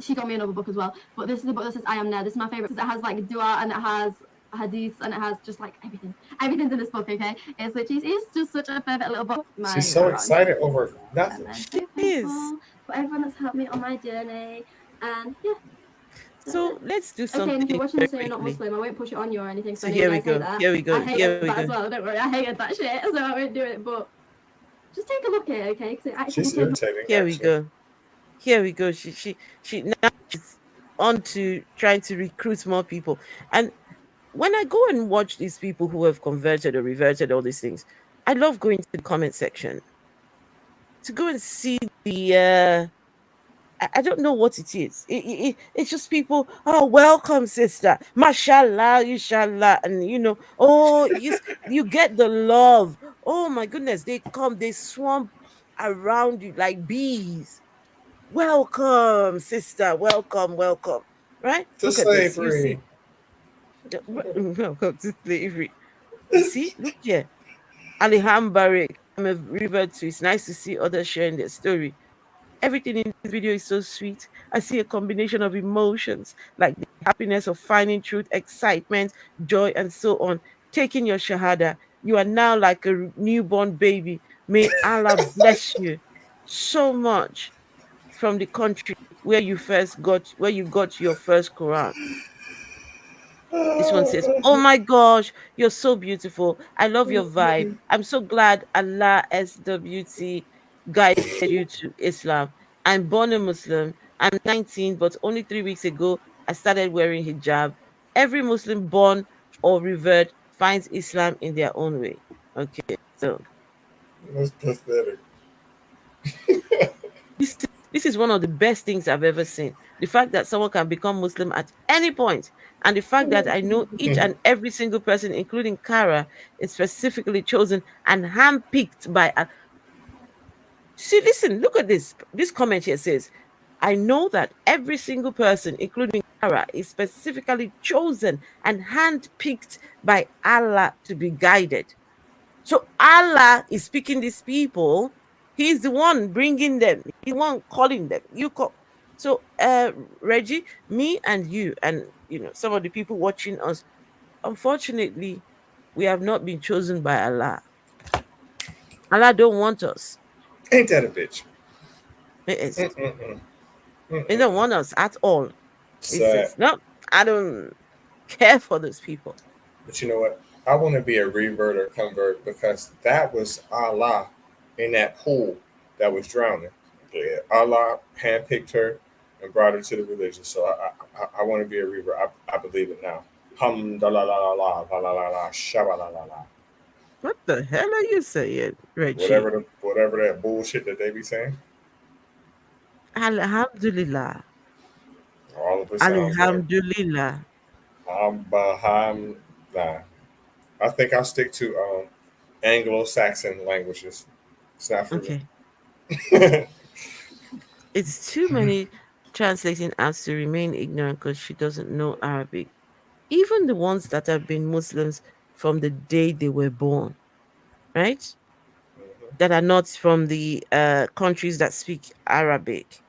she got me another book as well, but this is a book that says I Am Now. This is my favorite because it has like dua and it has hadiths and it has just like everything's in this book. Okay, it's just such a perfect little book. she's so Quran. excited over And nothing. I'm so She is. thankful for everyone that's helped me on my journey, and yeah. So let's do Okay, something and if you're watching very this and you're not quickly. Muslim, I won't push it on you or anything. So So I know here you we guys hate go. that. Here we go. I Here hated we that as go. well. Don't worry, I hated that shit, so I won't do it. But just take a look at it, okay? Because it actually She's came irritating. Here we Actually, go. Here we go. She now she's on to trying to recruit more people. And when I go and watch these people who have converted or reverted all these things, I love going to the comment section to go and see the I don't know what it is. It's just people, oh, welcome, sister. Mashallah, inshallah. And oh, you get the love. Oh my goodness, they come, they swarm around you like bees. Welcome, sister. Welcome, welcome. Right? to Look at this. You see. slavery. Welcome to slavery. You see, look here. Aliham Barik. I'm a revert to. It's nice to see others sharing their story. Everything in this video is so sweet. I see a combination of emotions like the happiness of finding truth, excitement, joy, and so on. Taking your Shahada, you are now like a newborn baby. May Allah bless you so much from the country where you got your first Quran. This one says, oh my gosh, you're so beautiful. I love your vibe. I'm so glad Allah SWT guided you to Islam. I'm born a Muslim. I'm 19, but only 3 weeks ago, I started wearing hijab. Every Muslim born or revered finds Islam in their own way. Okay, so That's pathetic. this This is one of the best things I've ever seen. The fact that someone can become Muslim at any point, and the fact that I know each and every single person, including Kara, is specifically chosen and handpicked by a. See, listen, look at this. This comment here says, I know that every single person, including Kara, is specifically chosen and handpicked by Allah to be guided. So Allah is picking these people. He's the one bringing them. He's the one calling them. You call. So, Reggie, me and you, and some of the people watching us, unfortunately, we have not been chosen by Allah. Allah don't want us. Ain't that a bitch? It is. Mm-mm-mm. He don't want us at all. He Sad. says, no, I don't care for those people. But you know what? I want to be a revert or convert because that was Allah in that pool that was drowning. Yeah, Allah handpicked her and brought her to the religion. So I want to be a revert. I believe it now. Hum da la la la la la la la la shaba la la la. What the hell are you saying, Reggie? Whatever that bullshit that they be saying. Alhamdulillah. All of it sounds right. Alhamdulillah. Nah. I think I'll stick to Anglo-Saxon languages. It's not for Okay. me. It's too many translating apps to remain ignorant because she doesn't know Arabic. Even the ones that have been Muslims from the day they were born, right? That are not from the countries that speak Arabic.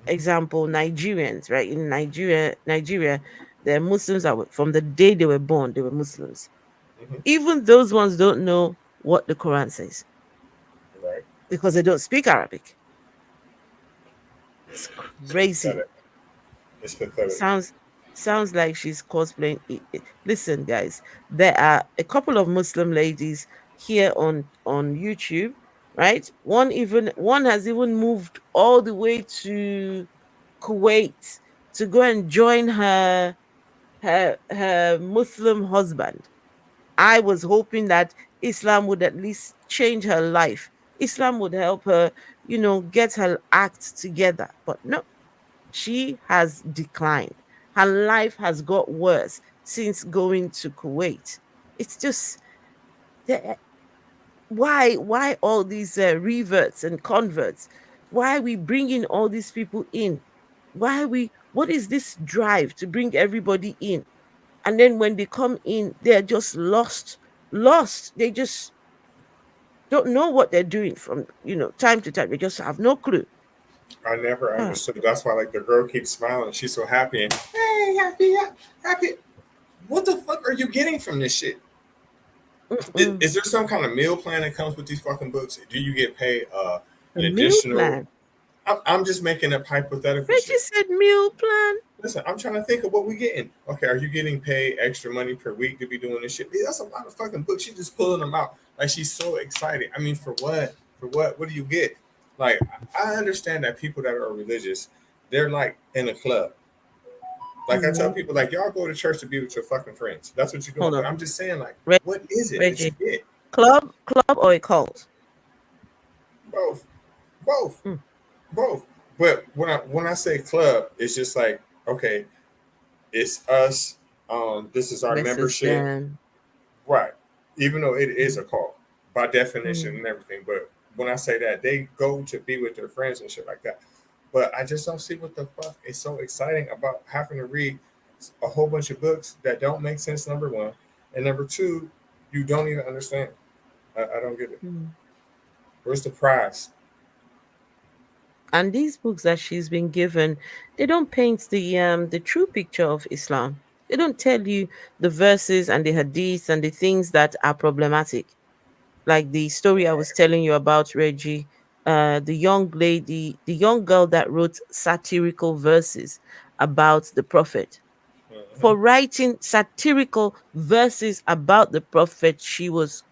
Example, Nigerians, right? In Nigeria, there are Muslims that were, from the day they were born, they were Muslims. Mhm. Even those ones don't know what the Quran says Right. because they don't speak Arabic. It's It's crazy. pathetic. It's pathetic. Sounds like she's cosplaying. Listen, guys, there are a couple of Muslim ladies here on YouTube, right? One has even moved all the way to Kuwait to go and join her Muslim husband. I was hoping that Islam would at least change her life. Islam would help her, get her act together. But no, she has declined. Her life has got worse since going to Kuwait. It's just why all these reverts and converts? Why are we bringing all these people in? What is this drive to bring everybody in? And then when they come in, they're just lost. They just don't know what they're doing from time to time. They just have no clue. I never Ah, understood. That's why, like, the girl keeps smiling. She's so happy and hey, happy, happy. What the fuck are you getting from this shit? mm-mm. Is there some kind of meal plan that comes with these fucking books? Do you get paid A an meal additional? plan. I'm just making up hypothetical Reggie shit. said meal plan. Listen, I'm trying to think of what we getting. Okay, are you getting paid extra money per week to be doing this shit? That's a lot of fucking books. She's just pulling them out. Like, she's so excited. I mean, for what? For what? What do you get? Like, I understand that people that are religious, they're like in a club. Like, I tell Mhm. people, like, y'all go to church to be with your fucking friends. That's what you're doing. Hold But on. I'm just saying, like, Reg- what is it that you Reggie. get? Club or a cult? Both. Both. Mm. Both. But when I say club, it's just like, okay, it's us. This is our Versus membership. them. Right. Even though it is a cult by definition Mm. and everything. But when I say that, they go to be with their friends and shit like that. But I just don't see what the fuck is so exciting about having to read a whole bunch of books that don't make sense, number one. And number two, you don't even understand. I don't get it. Mm. Where's the prize? And these books that she's been given, they don't paint the true picture of Islam. They don't tell you the verses and the hadiths and the things that are problematic. Like the story I was telling you about, Reggie, the young lady, the young girl that wrote satirical verses about the prophet. Mhm. For writing satirical verses about the prophet, she was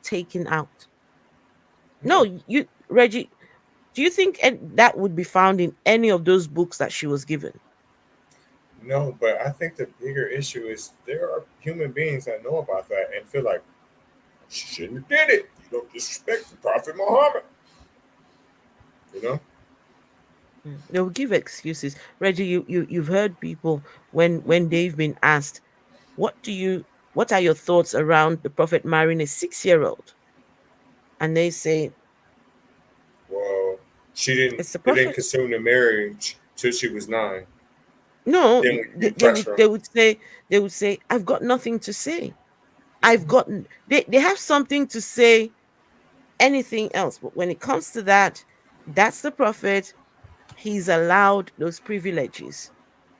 taken out. Yeah. No, Reggie, do you think that would be found in any of those books that she was given? No, but I think the bigger issue is there are human beings that know about that and feel like, she shouldn't have did it. You don't disrespect the Prophet Muhammad. You know? They will give excuses. Reggie, you've heard people when they've been asked, what are your thoughts around the prophet marrying a 6-year-old? And they say, Well, she didn't. it's the They didn't prophet. consume the marriage till she was 9. No, Then we they pressure would them. say, I've got nothing to say. I've gotten they have something to say, anything else. But when it comes to that, that's the prophet. He's allowed those privileges.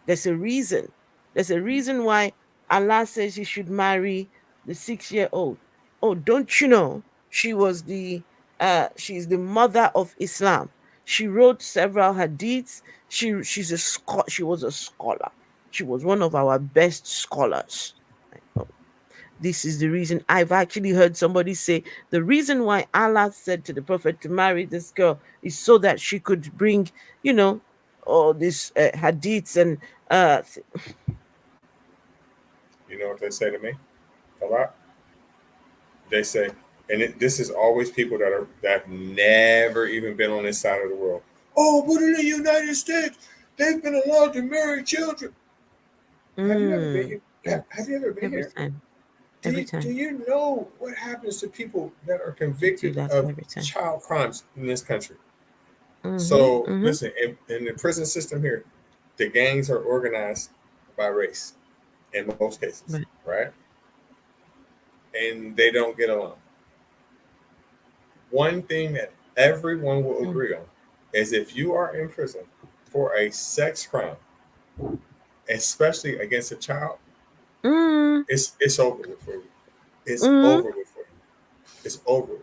There's a reason. There's a reason why Allah says you should marry the 6-year-old. Oh, don't you know? She's the mother of Islam. She wrote several hadiths. She was a scholar. She was one of our best scholars. Like, oh, this is the reason. I've actually heard somebody say the reason why Allah said to the prophet to marry this girl is so that she could bring, you know, all these hadiths and uh th- You know what they say to me a lot? They say, and this is always people that have never even been on this side of the world. Oh, but in the United States, they've been allowed to marry children. Have you ever been mm, here? yes, Have you ever been every here? time, Do every you, do time you know what happens to people that are they do convicted that of every time. child crimes in this country? Mm-hmm, So mm-hmm, listen, in the prison system here, the gangs are organized by race in most cases, right. right? And they don't get along. One thing that everyone will Mm, agree on is if you are in prison for a sex crime, especially against a child, mm, it's over with for you. It's mm, over with for you. It's over with.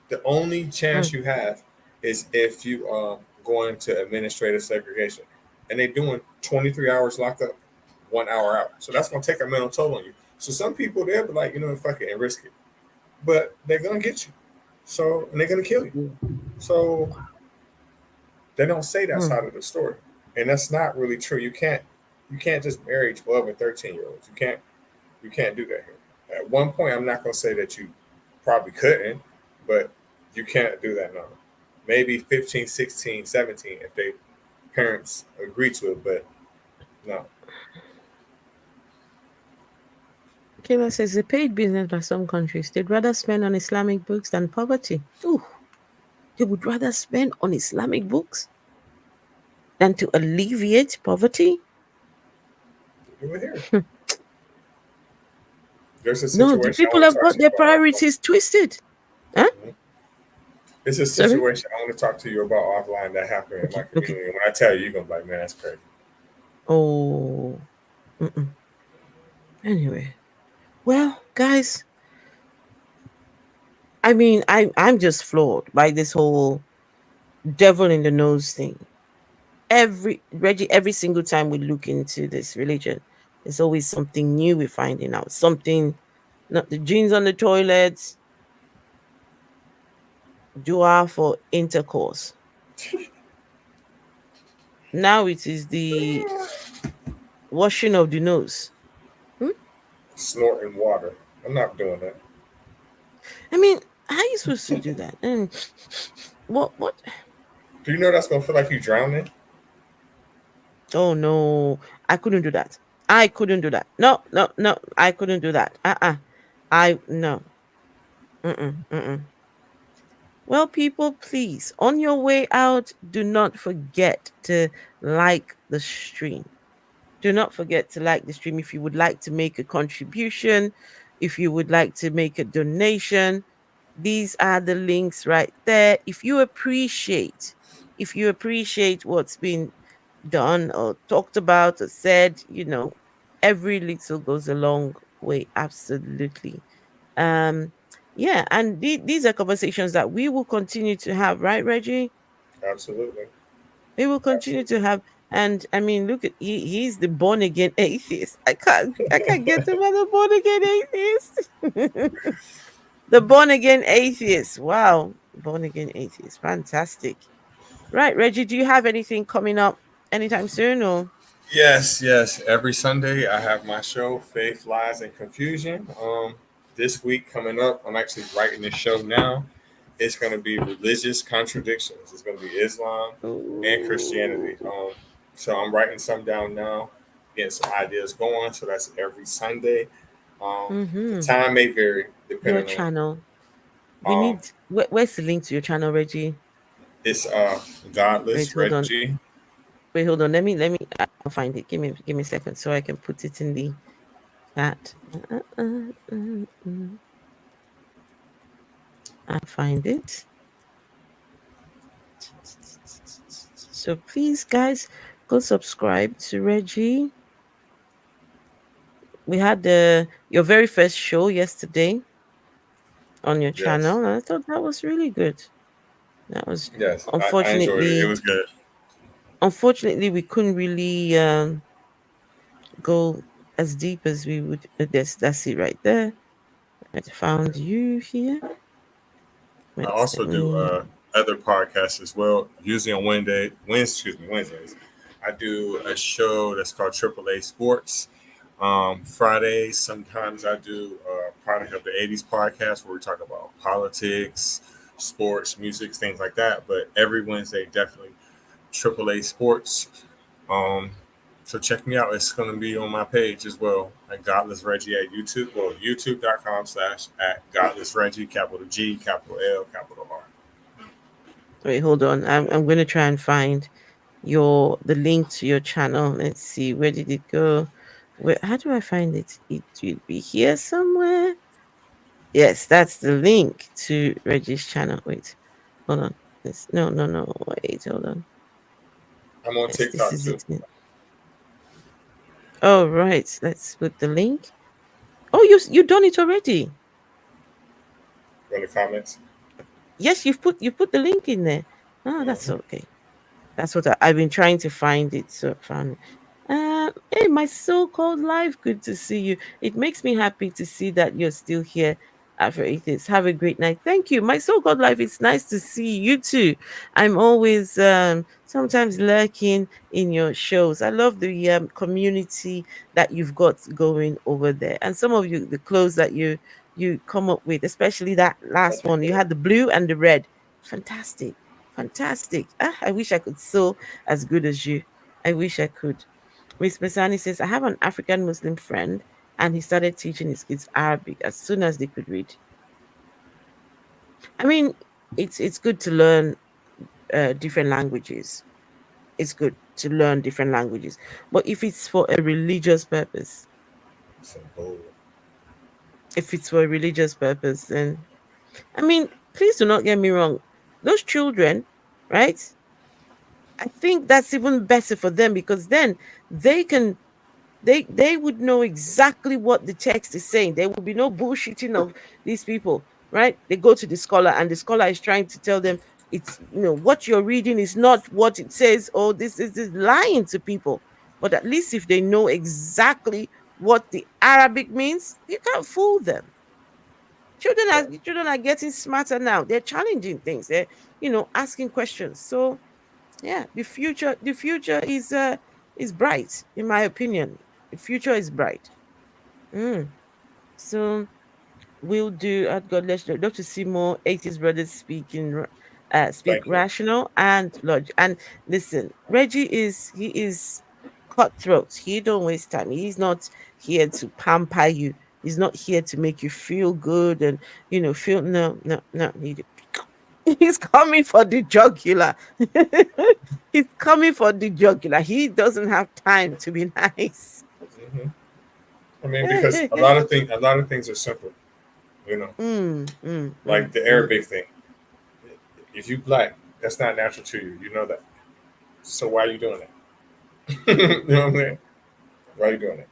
The only chance mm. you have is if you are going to administrative segregation, and they're doing 23 hours locked up, 1 hour out. So that's going to take a mental toll on you. So some people they'll be like, fuck it and risk it, but they're going to get you. So and they're going to kill you. Yeah. So they don't say that Mm. side of the story, and that's not really true. You can't just marry 12 and 13-year-olds. You can't do that here. At one point, I'm not going to say that you probably couldn't, but you can't do that now. Maybe 15, 16, 17 if they parents agree to it, but no. Kayla says a paid business by some countries. They'd rather spend on Islamic books than poverty. Ooh, they would rather spend on Islamic books than to alleviate poverty. Do it here. There's a No, the situation I people want to have talk to got you their about offline. priorities twisted. Huh? Mhm. It's a Sorry? situation I want to talk to you about offline that happened in my Okay, okay. community. And when I tell you, you're going to be like, man, that's crazy. Oh, mm-mm. Anyway. Well, guys, I mean, I'm just floored by this whole devil in the nose thing. Every single time we look into this religion, there's always something new we're finding out. Something, not the jeans on the toilets, dua for intercourse. Now it is the washing of the nose. Hmm? Snorting water. I'm not doing that. I mean, how are you supposed to do that? And what? Do you know that's going to feel like you drowning? Oh no, I couldn't do that. I couldn't do that. No, no, no, I couldn't do that. I no. Mm-mm, mm-mm. Well, people, please, on your way out, do not forget to like the stream. Do not forget to like the stream if you would like to make a contribution, if you would like to make a donation. These are the links right there. If you appreciate what's been done or talked about or said, every little goes a long way. Absolutely. Um, yeah, and these are conversations that we will continue to have, right, Reggie? Absolutely. We will continue Absolutely. to have, and I mean, look at he's the born again atheist. I can't get him as a born again atheist. The born again atheist. Wow, born again atheist. Fantastic. Right, Reggie, do you have anything coming up anytime soon or? Yes, yes. Every Sunday I have my show, Faith, Lies, and Confusion. This week coming up, I'm actually writing this show now. It's going to be religious contradictions. It's going to be Islam and Christianity. So I'm writing some down now, getting some ideas going. So that's every Sunday. The time may vary Your depending channel. We on. need. Where's the link to your channel, Reggie? It's Wait, Godless hold on. Reggie. Wait, hold on. Let me. I'll find it. Give me a second so I can put it in the chat. I'll find it. So please, guys, go subscribe to Reggie. We had your very first show yesterday on your Yes. channel, and I thought that was really good. That was Yes. I enjoyed it. It unfortunately, was good. we couldn't really go as deep as we would. That's it right there. I found you here. I Let also do me. other podcasts as well. Usually on Wednesdays. I do a show that's called AAA Sports. Fridays, sometimes I do Product of the 80s podcast where we talk about politics, sports, music, things like that. But every Wednesday, definitely AAA Sports. Um, so check me out. It's going to be on my page as well at Godless Reggie at YouTube. Well, youtube.com/at Godless Reggie, capital G, capital L, capital R. Wait, hold on. I'm going to try and find the link to your channel. Let's see. Where did it go? How do I find it? It will be here somewhere. Yes, that's the link to Reggie's channel. Wait, hold on. No. Wait, hold on. I'm on Yes, this TikTok is too. it. Oh, right. Let's put the link. Oh, you done it already. In the comments. Yes, you put the link in there. Oh, that's Mm-hmm. okay. That's what I've been trying to find it. So I found it. Hey, my so-called life. Good to see you. It makes me happy to see that you're still here after atheist. Have a great night. Thank you. My so-called life. It's nice to see you too. I'm always sometimes lurking in your shows. I love the community that you've got going over there, and some of you, the clothes that you come up with, especially that last Thank you one. for You that. had the blue and the red. Fantastic. Fantastic. I wish I could sew as good as you. I wish I could. Miss Masani says, I have an African Muslim friend and he started teaching his kids Arabic as soon as they could read. I mean, it's good to learn different languages. It's good to learn different languages. But if it's for a religious purpose, Symbol. then I mean, please do not get me wrong. Those children, right? I think that's even better for them because then they can they would know exactly what the text is saying. There will be no bullshitting of these people, right? They go to the scholar and the scholar is trying to tell them it's what you're reading is not what it says, or this is lying to people. But at least if they know exactly what the Arabic means, you can't fool them. Right. Children are getting smarter now. They're challenging things. They're asking questions. So yeah, the future is bright, in my opinion. The future is bright. Mm. So we'll do at God let's love to see more 80s brothers speak Thank you. rational and logic. And listen, Reggie is cutthroat. He don't waste time. He's not here to pamper you. He's not here to make you feel good and feel no. He's coming for the jugular. He's coming for the jugular. He doesn't have time to be nice. Hmm. I mean, because a lot of things are simple. You know, Mm, mm, like mm, the mm. Arabic thing. If you black, that's not natural to you. You know that. So why are you doing that? You know what I'm saying? Why are you doing it?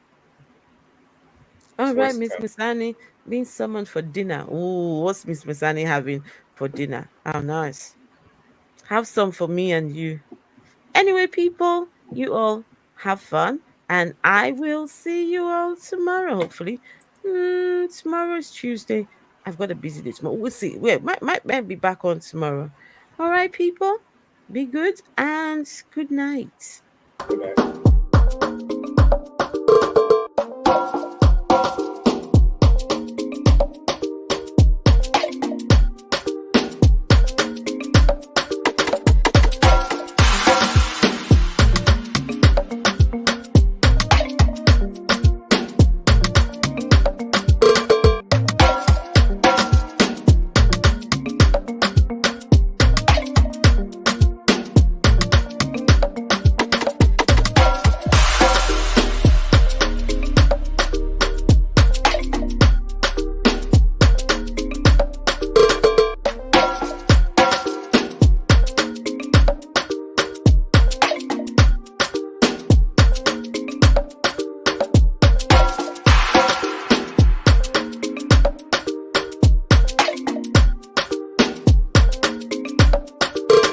It's All a right, waste of Miss time. Misani being summoned for dinner. Oh, what's Miss Misani having for dinner? How nice. Have some for me and you. Anyway, people, you all have fun, and I will see you all tomorrow. Hopefully, tomorrow is Tuesday. I've got a busy day tomorrow. We'll see. Wait, might be back on tomorrow. All right, people, be good and good night. Good night.